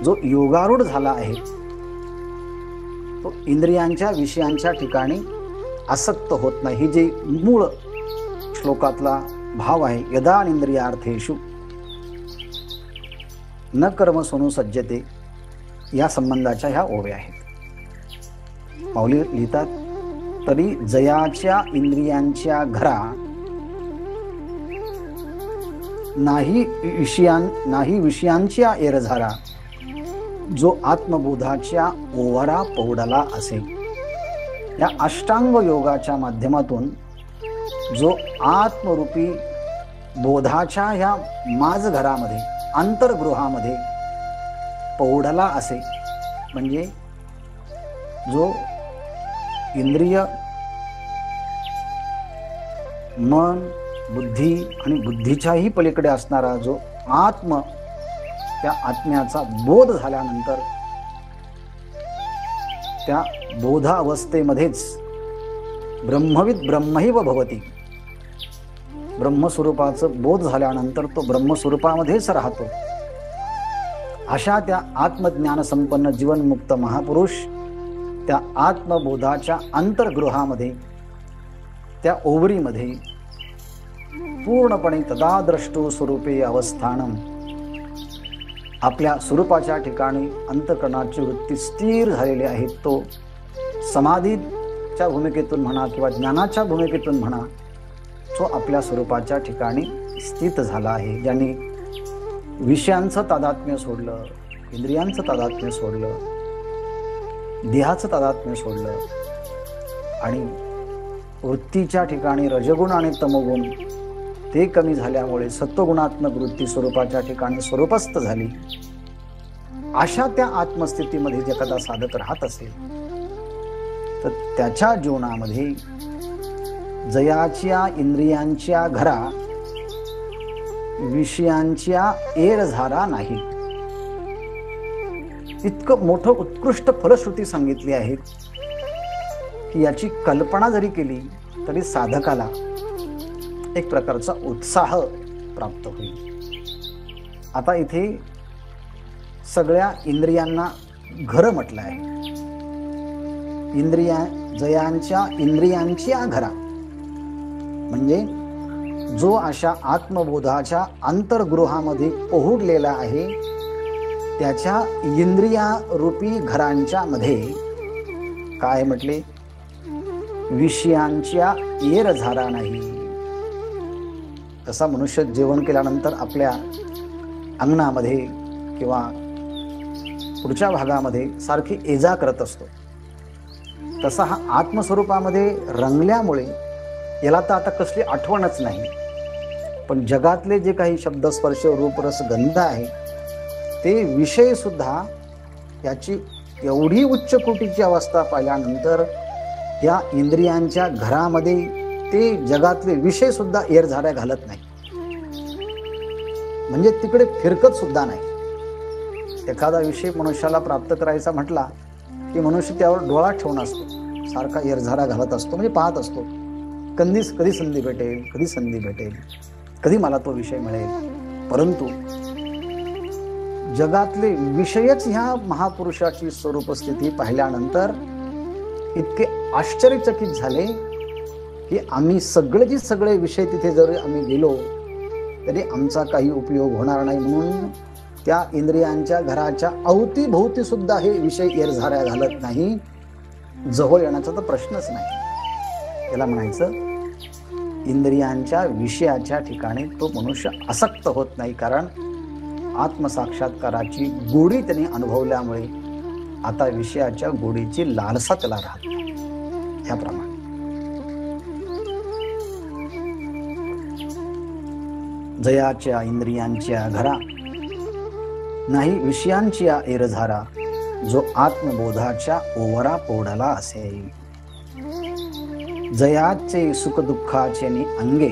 जो योगारूढ झाला आहे तो इंद्रियांच्या विषयांच्या ठिकाणी आसक्त होत नाही। ही जे मूळ श्लोकातला भाव आहे, यदा इंद्रियार्थेषु न कर्म सोनू सज्जते, या संबंधाच्या ह्या ओव्या आहेत। माऊली लिहितात, तरी जयाच्या इंद्रियांच्या घरा, नाही विषयांच्या एरझारा, जो आत्मबोधाच्या ओवारा पौडला असे। या अष्टांग योगाच्या माध्यमातून जो आत्मरूपी बोधाच्या ह्या माझघरामध्ये अंतर्गृहामध्ये पौडला असे, म्हणजे जो इंद्रिय मन बुद्धी आणि बुद्धीच्याही पलीकडे असणारा जो आत्म, त्या आत्म्याचा बोध झाल्यानंतर त्या बोधावस्थेमध्येच ब्रह्मविद ब्रह्मैव भवति, ब्रह्मस्वरूपाचं बोध झाल्यानंतर तो ब्रह्मस्वरूपामध्येच राहतो। अशा त्या आत्मज्ञान संपन्न जीवनमुक्त महापुरुष त्या आत्मबोधाच्या अंतर्गृहामध्ये, त्या ओवरीमध्ये पूर्णपणे तदाद्रष्टो स्वरूपे अवस्थानम, आपल्या स्वरूपाच्या ठिकाणी अंतःकरणाची वृत्ती स्थिर झालेली आहे। तो समाधीच्या भूमिकेतून म्हणा किंवा ज्ञानाच्या भूमिकेतून म्हणा, तो आपल्या स्वरूपाच्या ठिकाणी स्थित झाला आहे। ज्यांनी विषयांचं तादात्म्य सोडलं, इंद्रियांचं तादात्म्य सोडलं, देहाचं तादात्म्य सोडलं, आणि वृत्तीच्या ठिकाणी रजगुण आणि तमोगुण ते कमी झाल्यामुळे सत्वगुणात्मक वृत्ती स्वरूपाच्या ठिकाणी स्वरूपस्थ झाली। अशा त्या आत्मस्थितीमध्ये जे एखादा साधक राहत असेल तर त्याच्या जीवनामध्ये जयाच्या इंद्रियांच्या घरा, विषयांच्या एरझारा नाही। इतकं मोठं उत्कृष्ट फलश्रुती सांगितली आहे की याची कल्पना जरी केली तरी साधकाला एक प्रकारचा उत्साह प्राप्त होईल। आता इथे सगळ्या इंद्रियांना घर म्हटलं आहे. इंद्रियांच्या घरा म्हणजे जो अशा आत्मबोधाच्या अंतर्गृहामध्ये पोहोडलेला आहे, त्याच्या इंद्रिया रूपी घरांच्या मध्ये काय म्हटले, विषयांच्या येरझारा नाही. तसा मनुष्य जेवण केल्यानंतर आपल्या अंगणामध्ये किंवा पुढच्या भागामध्ये सारखी एजा करत असतो, तसा हा आत्मस्वरूपामध्ये रंगल्यामुळे याला तर आता कसली आठवणच नाही. पण जगातले जे काही शब्द स्पर्श रूप रस गंध आहे, ते विषय सुद्धा याची एवढी उच्च कोटीची अवस्था पाहिल्यानंतर या इंद्रियांच्या घरामध्ये ते जगातले विषय सुद्धा येरझाऱ्या घालत नाही, म्हणजे तिकडे फिरकत सुद्धा नाही. एखादा विषय मनुष्याला प्राप्त करायचा म्हटला की मनुष्य त्यावर डोळा ठेवून असतो, सारखा येरझारा घालत असतो, म्हणजे पाहत असतो कधी संधी भेटेल, कधी संधी भेटेल, कधी मला तो विषय मिळेल. परंतु जगातले विषयच ह्या महापुरुषाची स्वरूप स्थिती पाहिल्यानंतर इतके आश्चर्यचकित झाले की आम्ही सगळे विषय तिथे जर आम्ही गेलो तरी आमचा काही उपयोग होणार नाही. म्हणून त्या इंद्रियांच्या घराच्या अवतीभोवती सुद्धा हे विषय येरझाऱ्या घालत नाही, जवळ येण्याचा तर प्रश्नच नाही. त्याला म्हणायचं इंद्रियांच्या विषयाच्या ठिकाणी तो मनुष्य आसक्त होत नाही, कारण आत्मसाक्षात्काराची गोडी त्यांनी अनुभवल्यामुळे आता विषयाच्या गोडीची लालसा त्याला राहत नाही. ह्याप्रमाणे जयाच्या इंद्रियांच्या घरा नाही विषयांची एरझारा, जो आत्मबोधाच्या ओवरा पोडला असे. जयाचे सुख दुःखाचे अंगे,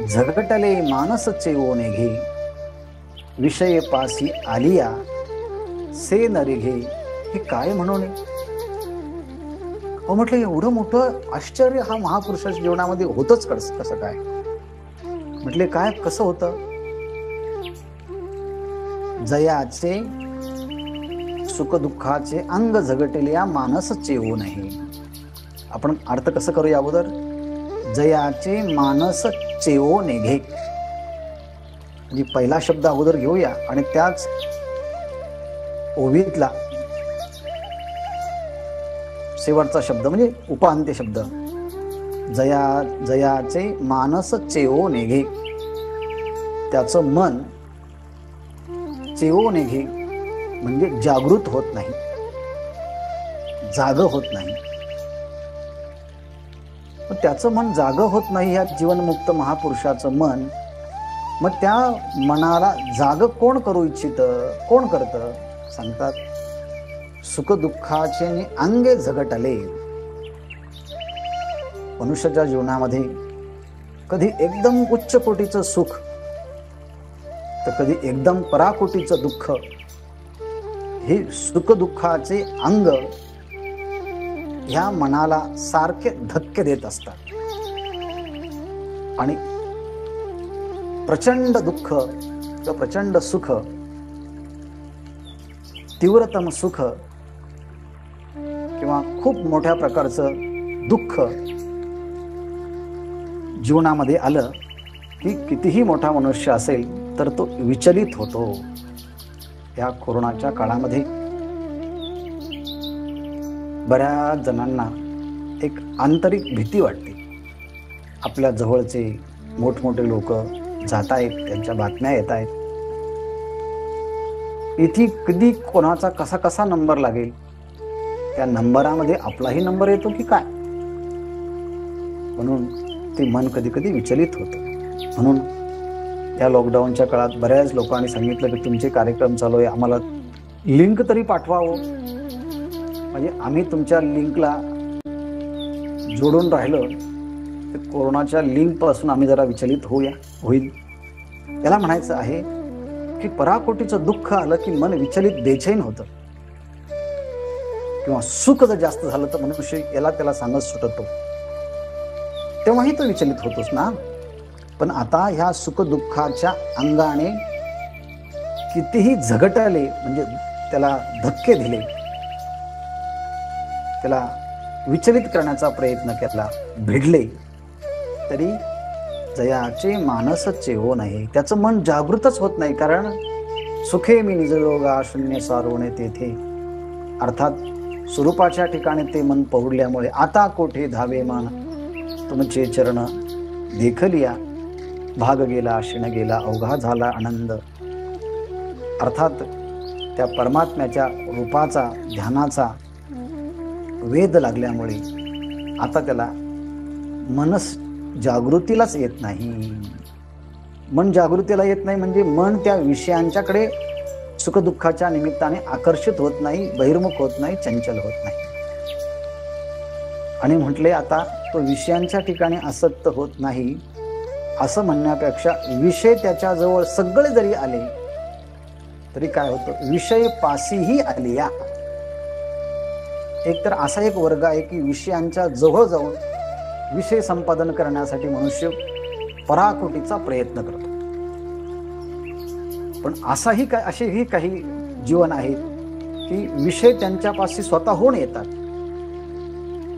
झगटले मानसचे ओने घे, विषय पासी आलिया से नरिघे. हे काय म्हणून म्हटलं, एवढं मोठं आश्चर्य हा महापुरुषाच्या जीवनामध्ये होतच कसं काय म्हटले, काय कसं होतं. जयाचे सुख दुःखाचे अंग झगटल्या मानस चेवू नये. आपण अर्थ कसं करूया अगोदर, जयाचे मानस चेवो नेघे, म्हणजे पहिला शब्द अगोदर घेऊया आणि त्याच ओवीतला शेवटचा शब्द म्हणजे उपांत्य शब्द. जयाचे मानस चेवो नेघे, त्याचं मन चेवो नेघे म्हणजे जागृत होत नाही, जाग होत नाही. त्याचं मन जाग होत नाही या जीवनमुक्त महापुरुषाचं मन. मग त्या मनाला जाग कोण करू इच्छित, कोण करतं सांगतात, सुख दुःखाचे अंगे झगटले. मनुष्याच्या जीवनामध्ये कधी एकदम उच्च कोटीचं सुख तर कधी एकदम पराकोटीचं दुःख, हे सुख दुःखाचे अंग ह्या मनाला सारखे धक्के देत असतात. आणि प्रचंड दुःख किंवा प्रचंड सुख, तीव्रतम सुख किंवा खूप मोठ्या प्रकारचं दुःख जीवनामध्ये आलं की कितीही मोठा मनुष्य असेल तर तो विचलित होतो. या कोरोनाच्या काळामध्ये बऱ्याच जणांना एक आंतरिक भीती वाटते. आपल्या जवळचे मोठमोठे लोक जात आहेत, त्यांच्या बातम्या येत आहेत, इथे कधी कोणाचा कसा कसा नंबर लागेल, त्या नंबरामध्ये आपलाही नंबर येतो की काय, म्हणून ते मन कधी कधी विचलित होतं. म्हणून या लॉकडाऊनच्या काळात बऱ्याच लोकांनी सांगितलं की तुमचे कार्यक्रम चालू आहे, आम्हाला लिंक तरी पाठवावं, म्हणजे आम्ही तुमच्या लिंकला जोडून राहिलो तर कोरोनाच्या लिंक पासून आम्ही जरा विचलित होईल. याला म्हणायचं आहे की पराकोटीचं दुःख आलं की मन विचलित बेचैन होतं, किंवा सुख जर जास्त झालं तर मनुष्य याला त्याला सांगत सुटतो, तेव्हाही तो विचलित होतोच ना. पण आता ह्या सुख दुःखाच्या अंगाने कितीही झगटले, म्हणजे त्याला धक्के दिले, त्याला विचलित करण्याचा प्रयत्न केला, भिडले, तरी जयाचे मानस चेहो नये, त्याचं मन जागृतच होत नाही. कारण सुखे मी निजयोगा शून्य सारोणे तेथे, अर्थात स्वरूपाच्या ठिकाणी ते मन पहुडल्यामुळे आता कोठे धावे मन, तुमचे चरण देखलिया, भाग गेला क्षण गेला अवघा झाला आनंद. अर्थात त्या परमात्म्याच्या रूपाचा ध्यानाचा वेध लागल्यामुळे आता त्याला मनस जागृतीलाच येत नाही. मन जागृतीला येत नाही म्हणजे मन त्या विषयांच्याकडे सुखदुःखाच्या निमित्ताने आकर्षित होत नाही, बहिर्मुख होत नाही, चंचल होत नाही. आणि म्हटले आता तो विषयांच्या ठिकाणी आसक्त होत नाही असं म्हणण्यापेक्षा विषय त्याच्याजवळ सगळे जरी आले तरी काय होतं, विषय पासीही आलिया. एक तर असा एक वर्ग आहे की विषयांच्या जवळ जाऊन विषय संपादन करण्यासाठी मनुष्य पराकोटीचा प्रयत्न करतो. पण असेही काही जीवन आहेत की विषय त्यांच्यापाशी स्वतःहून येतात.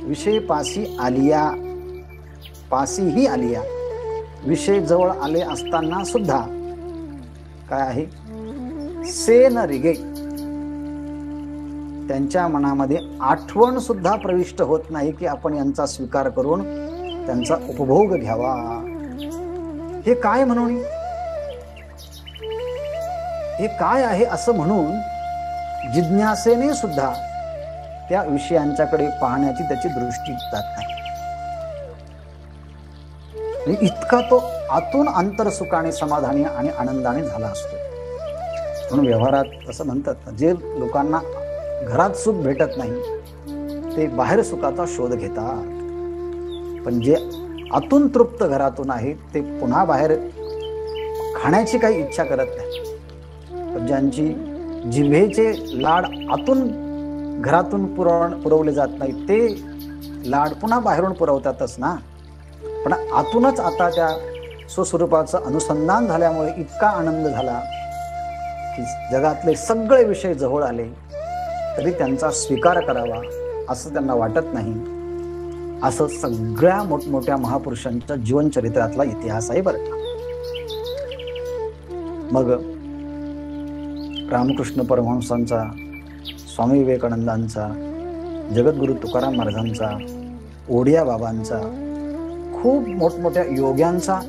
विषय पासीही आलिया, विषय जवळ आले असताना सुद्धा काय आहे, से न रिगे, त्यांच्या मनामध्ये आठवण सुद्धा प्रविष्ट होत नाही की आपण यांचा स्वीकार करून त्यांचा उपभोग घ्यावा. हे काय म्हणून, हे काय आहे असं म्हणून जिज्ञासेने सुद्धा त्या विषयांच्याकडे पाहण्याची त्याची दृष्टी जात नाही. इतका तो आतून अंतरसुखाने समाधानी आणि आनंदाने झाला असतो. म्हणून व्यवहारात असं म्हणतात, जे लोकांना घरात सुख भेटत नाही ते बाहेर सुखाचा शोध घेतात, पण जे आतून तृप्त घरातून आहेत ते पुन्हा बाहेर खाण्याची काही इच्छा करत नाही. पण ज्यांची जिभेचे लाड आतून घरातून पुरवले जात नाही ते लाड पुन्हा बाहेरून पुरवतातच ना. पण आतूनच आता त्या स्वस्वरूपाचं अनुसंधान झाल्यामुळे इतका आनंद झाला की जगातले सगळे विषय जवळ आले तरी त्यांचा स्वीकार करावा असं त्यांना वाटत नाही. असं सगळ्या मोठमोठ्या महापुरुषांच्या जीवनचरित्रातला इतिहास आहे बरं का. मग रामकृष्ण परमहंसांचा, स्वामी विवेकानंदांचा, जगद्गुरु तुकाराम महाराजांचा, ओडिया बाबांचा, खूप मोठमोठ्या योग्यांचा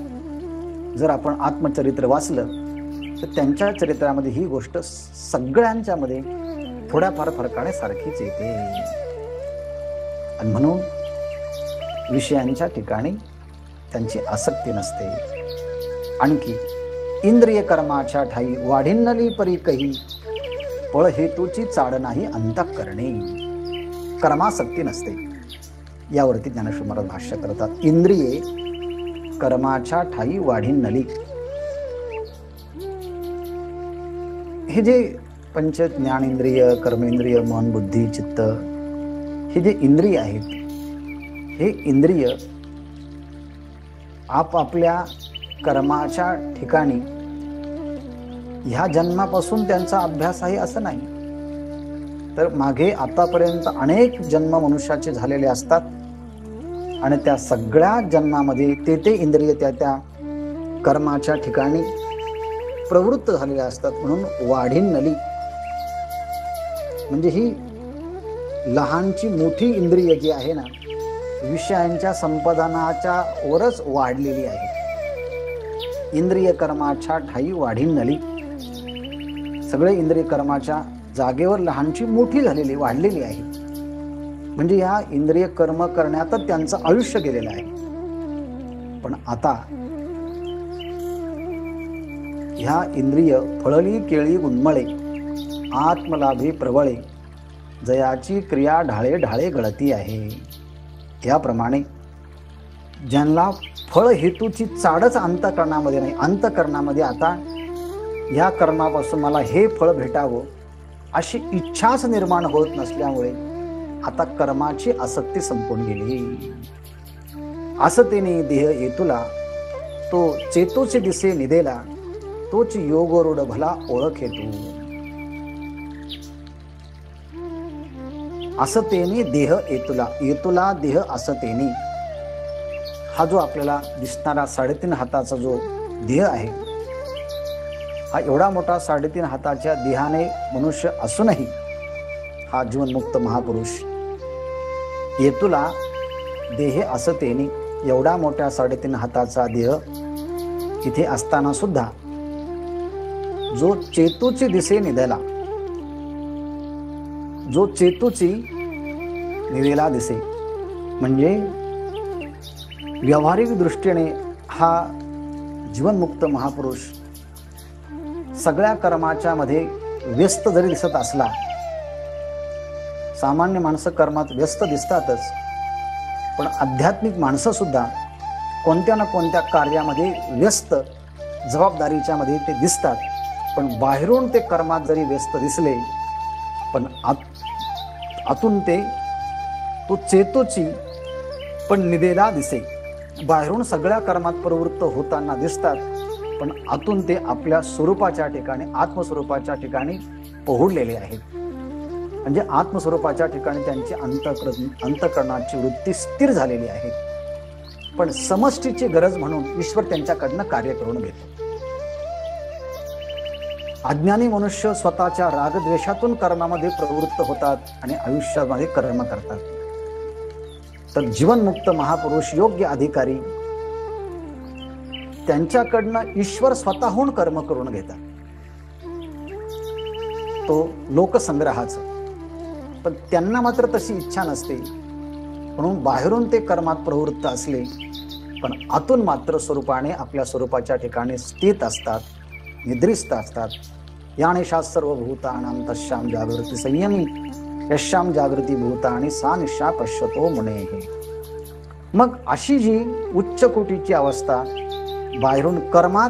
जर आपण आत्मचरित्र वाचलं तर त्यांच्या चरित्रामध्ये ही गोष्ट सगळ्यांच्या मध्ये थोड्याफार फरकाने सारखीच येते. आणि म्हणून विषयांच्या ठिकाणी त्यांची आसक्ती नसते. आणखी इंद्रिय कर्माच्या ठाई वाढिन्नली परी कही, पळ हेतूची चाड नाही अंतःकरणे. कर्मासक्ती नसते. यावरती ज्ञानेश्वर महाराज भाष्य करतात, इंद्रिये कर्माच्या ठाई वाढिन्नली. हे जे पंच ज्ञानेंद्रिय, कर्मेंद्रिय, मन, बुद्धी, चित्त, हे जे इंद्रिय आहेत, हे इंद्रिय आपापल्या कर्माच्या ठिकाणी ह्या जन्मापासून त्यांचा अभ्यास आहे असं नाही, तर मागे आतापर्यंत अनेक जन्म मनुष्याचे झालेले असतात आणि त्या सगळ्या जन्मामध्ये ते इंद्रिय त्या कर्माच्या ठिकाणी प्रवृत्त झालेले असतात. म्हणून वाढिन्नली म्हणजे ही लहानची मोठी इंद्रिय जी आहे ना, विषयांच्या संपादनाच्या वरच वाढलेली आहे. इंद्रिय कर्माच्या ठाई वाढिन्नली, सगळे इंद्रिय कर्माच्या जागेवर लहानची मोठी झालेली, वाढलेली आहे. म्हणजे या इंद्रिय कर्म करण्यातच त्यांचं आयुष्य गेलेलं आहे. पण आता ह्या इंद्रिय फळली केळी उन्मळे, आत्मलाभे प्रबळे, जयाची क्रिया ढाळे ढाळे गळती आहे. याप्रमाणे ज्यांना फळ हेतूची चाडच अंतःकरणामध्ये नाही, अंतःकरणामध्ये आता ह्या कर्मापासून मला हे फळ भेटावं अशी इच्छाच निर्माण होत नसल्यामुळे आता कर्माची आसक्ती संपून गेली. असतेने देह येतुला, तो चेतोचे दिसे निधेला, तोच योगरूढ भला ओळखे तू. असतेने देह येतुला, येतुला देह असतेने. हा जो आपल्याला दिसणारा 3.5 हाताचा जो देह आहे, हा एवढा मोठा 3.5 हाताच्या देहाने मनुष्य असूनही हा जीवनमुक्त महापुरुष येतुला देह असतेने, एवढा मोठ्या 3.5 हाताचा देह इथे असताना सुद्धा जो चेतूची दिसे निधला, जो चेतूची निधेला दिसे, म्हणजे व्यावहारिक दृष्टीने हा जीवनमुक्त महापुरुष सगळ्या कर्माच्या मध्ये व्यस्त जरी दिसत असला, सामान्य माणसं कर्मात व्यस्त दिसतातच, पण आध्यात्मिक माणसं सुद्धा कोणत्या ना कोणत्या कार्यामध्ये व्यस्त, जबाबदारीच्या मध्ये ते दिसतात. पण बाहेरून ते कर्मात जरी व्यस्त दिसले, पण आतून ते तो चेतोची पण निधेला दिसे. बाहेरून सगळ्या कर्मात प्रवृत्त होताना दिसतात, पण आतून ते आपल्या स्वरूपाच्या ठिकाणी, आत्मस्वरूपाच्या ठिकाणी पोहोडलेले आहेत. म्हणजे आत्मस्वरूपाच्या ठिकाणी त्यांची अंतःकरणाची वृत्ती स्थिर झालेली आहे. पण समष्टीची गरज म्हणून ईश्वर त्यांच्याकडनं कार्य करून घेतो. अज्ञानी मनुष्य स्वतःच्या रागद्वेषातून कर्मामध्ये प्रवृत्त होतात आणि आयुष्यामध्ये कर्म करतात. तर जीवनमुक्त महापुरुष, योग्य अधिकारी, त्यांच्याकडनं ईश्वर स्वतःहून कर्म करून घेतात. तो लोकसंग्रहाचा. पण त्यांना मात्र तशी इच्छा नसते, म्हणून बाहेरून ते कर्मात प्रवृत्त असले, पण आतून मात्र स्वरूपाने आपल्या स्वरूपाच्या ठिकाणी स्थित असतात, निद्रिस्त असतात. यानिशा सर्वभूतानां तस्यां जागृती संयमी यस्यां जागृती भूतानि सा निशा पश्यतो मुनेः. मग अशी जी उच्च कोटीची अवस्था, बाहेरून कर्मात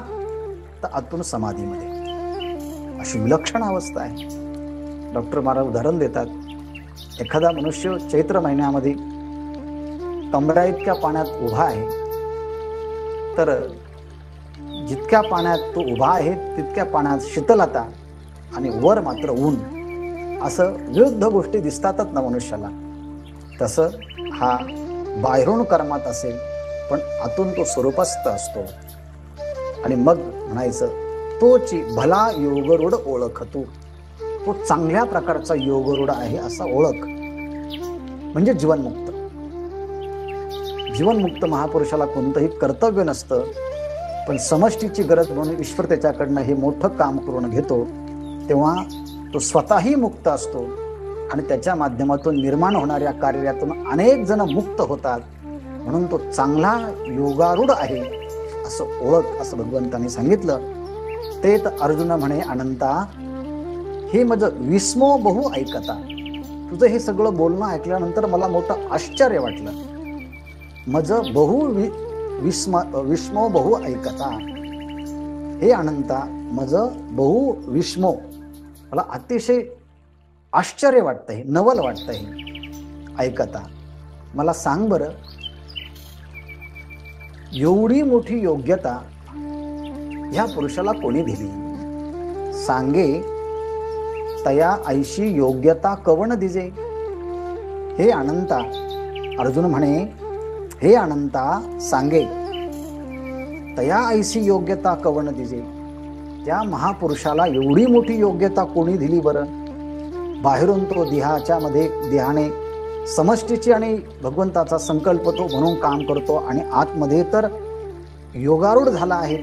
तर आतून समाधीमध्ये, अशी विलक्षण अवस्था आहे. डॉक्टर महाराज उदाहरण देतात, एखादा मनुष्य चैत्र महिन्यामध्ये कमरा इतक्या पाण्यात उभा आहे, तर जितक्या पाण्यात तो उभा आहे तितक्या पाण्यात शीतलता आणि वर मात्र ऊन, असं विरुद्ध गोष्टी दिसतातच ना मनुष्याला. तसं हा बाहेरून कर्मात असेल, पण आतून तो स्वरूपस्थ असतो. आणि मग म्हणायचं, तोची भला योगरूढ ओळखतू. तो चांगल्या प्रकारचा योगरूढ आहे असा ओळख, म्हणजे जीवनमुक्त. जीवनमुक्त महापुरुषाला कोणतंही कर्तव्य नसतं, पण समष्टीची गरज म्हणून ईश्वर त्याच्याकडनं हे मोठं काम करून घेतो. तेव्हा तो स्वतःही मुक्त असतो आणि त्याच्या माध्यमातून निर्माण होणाऱ्या कार्यातून अनेक जण मुक्त होतात. म्हणून तो चांगला योगारूढ आहे असं ओळख, असं भगवंतांनी सांगितलं. ते तर अर्जुन म्हणे अनंता, हे मज विस्मो बहु ऐकता. तुझं हे सगळं बोलणं ऐकल्यानंतर मला मोठं आश्चर्य वाटलं. मज बहु विस्मो बहु ऐकता. हे अनंता, मज बहु विस्मो, मला अतिशय आश्चर्य वाटतंय, नवल वाटतंय ऐकता. मला सांग बरं, एवढी मोठी योग्यता ह्या पुरुषाला कोणी दिली? सांगे तया ऐशी योग्यता कवण दिजे. हे अनंता, अर्जुन म्हणे, हे अनंता सांगे, तया ऐशी योग्यता कवण दिजे. त्या महापुरुषाला एवढी मोठी योग्यता कोणी दिली बरं? बाहेरून तो देहाने समष्टीची आणि भगवंताचा संकल्प तो म्हणून काम करतो, आणि आतमध्ये तर योगारूढ झाला आहे.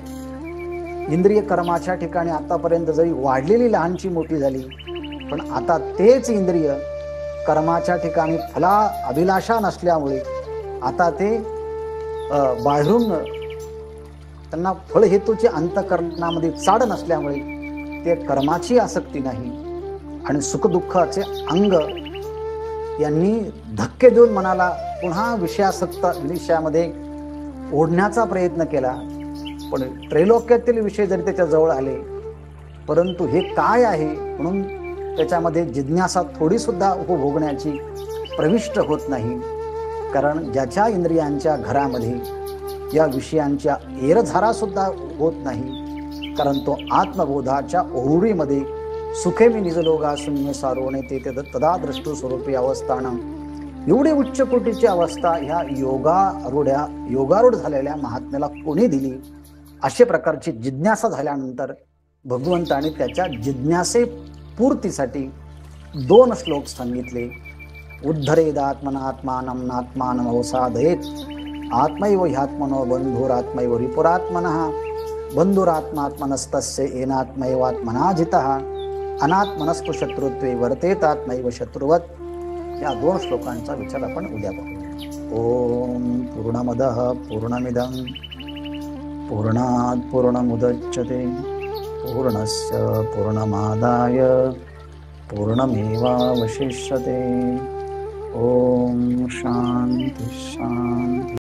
इंद्रिय कर्माच्या ठिकाणी आतापर्यंत जरी वाढलेली लहानची मोठी झाली, पण आता तेच इंद्रिय कर्माच्या ठिकाणी फला अभिलाषा नसल्यामुळे आता ते बाहेरून त्यांना फळहेतूची अंतःकरणामध्ये चाड नसल्यामुळे ते कर्माची आसक्ती नाही, आणि सुखदुःखाचे अंग यांनी धक्के देऊन मनाला पुन्हा विषयामध्ये ओढण्याचा प्रयत्न केला. पण त्रैलोक्यातील विषय जरी त्याच्या जवळ आले, परंतु हे काय आहे म्हणून त्याच्यामध्ये जिज्ञासा थोडी सुद्धा उपभोगण्याची प्रविष्ट होत नाही. कारण ज्याच्या इंद्रियांच्या घरामध्ये या विषयांच्या एरझारा सुद्धा होत नाही, कारण तो आत्मबोधाच्या ओरुरीमध्ये सुखेमी निजलोगा शून्य सारोणे ते तदा द्रष्टू स्वरूपी अवस्थानं, एवढी उच्च कोटीची अवस्था ह्या योगारूढ झालेल्या महात्म्याला कोणी दिली? अशा प्रकारची जिज्ञासा झाल्यानंतर भगवंताने त्याच्या जिज्ञासे पूर्तीसाठी 2 श्लोक सांगितले. उद्धरेदात्मनात्मानं नात्मानं अवसादयेत, आत्मैव ह्यात्मनो बंधुरात्मैव रिपुरात्मनः, बंधुरात्मात्मनस्तस्य येनात्मैवात्मना जितः, अनात्मनस्तु शत्रुत्वे वर्तेतात्मैव शत्रुवत्. या 2 श्लोकांचा विचार आपण उद्या बघू. ओम पूर्णमदः पूर्णमिदं पूर्णात् पूर्णमुदच्यते पूर्णस्य पूर्णमादाय पूर्णमेवावशिष्यते. ओम शांती शांती.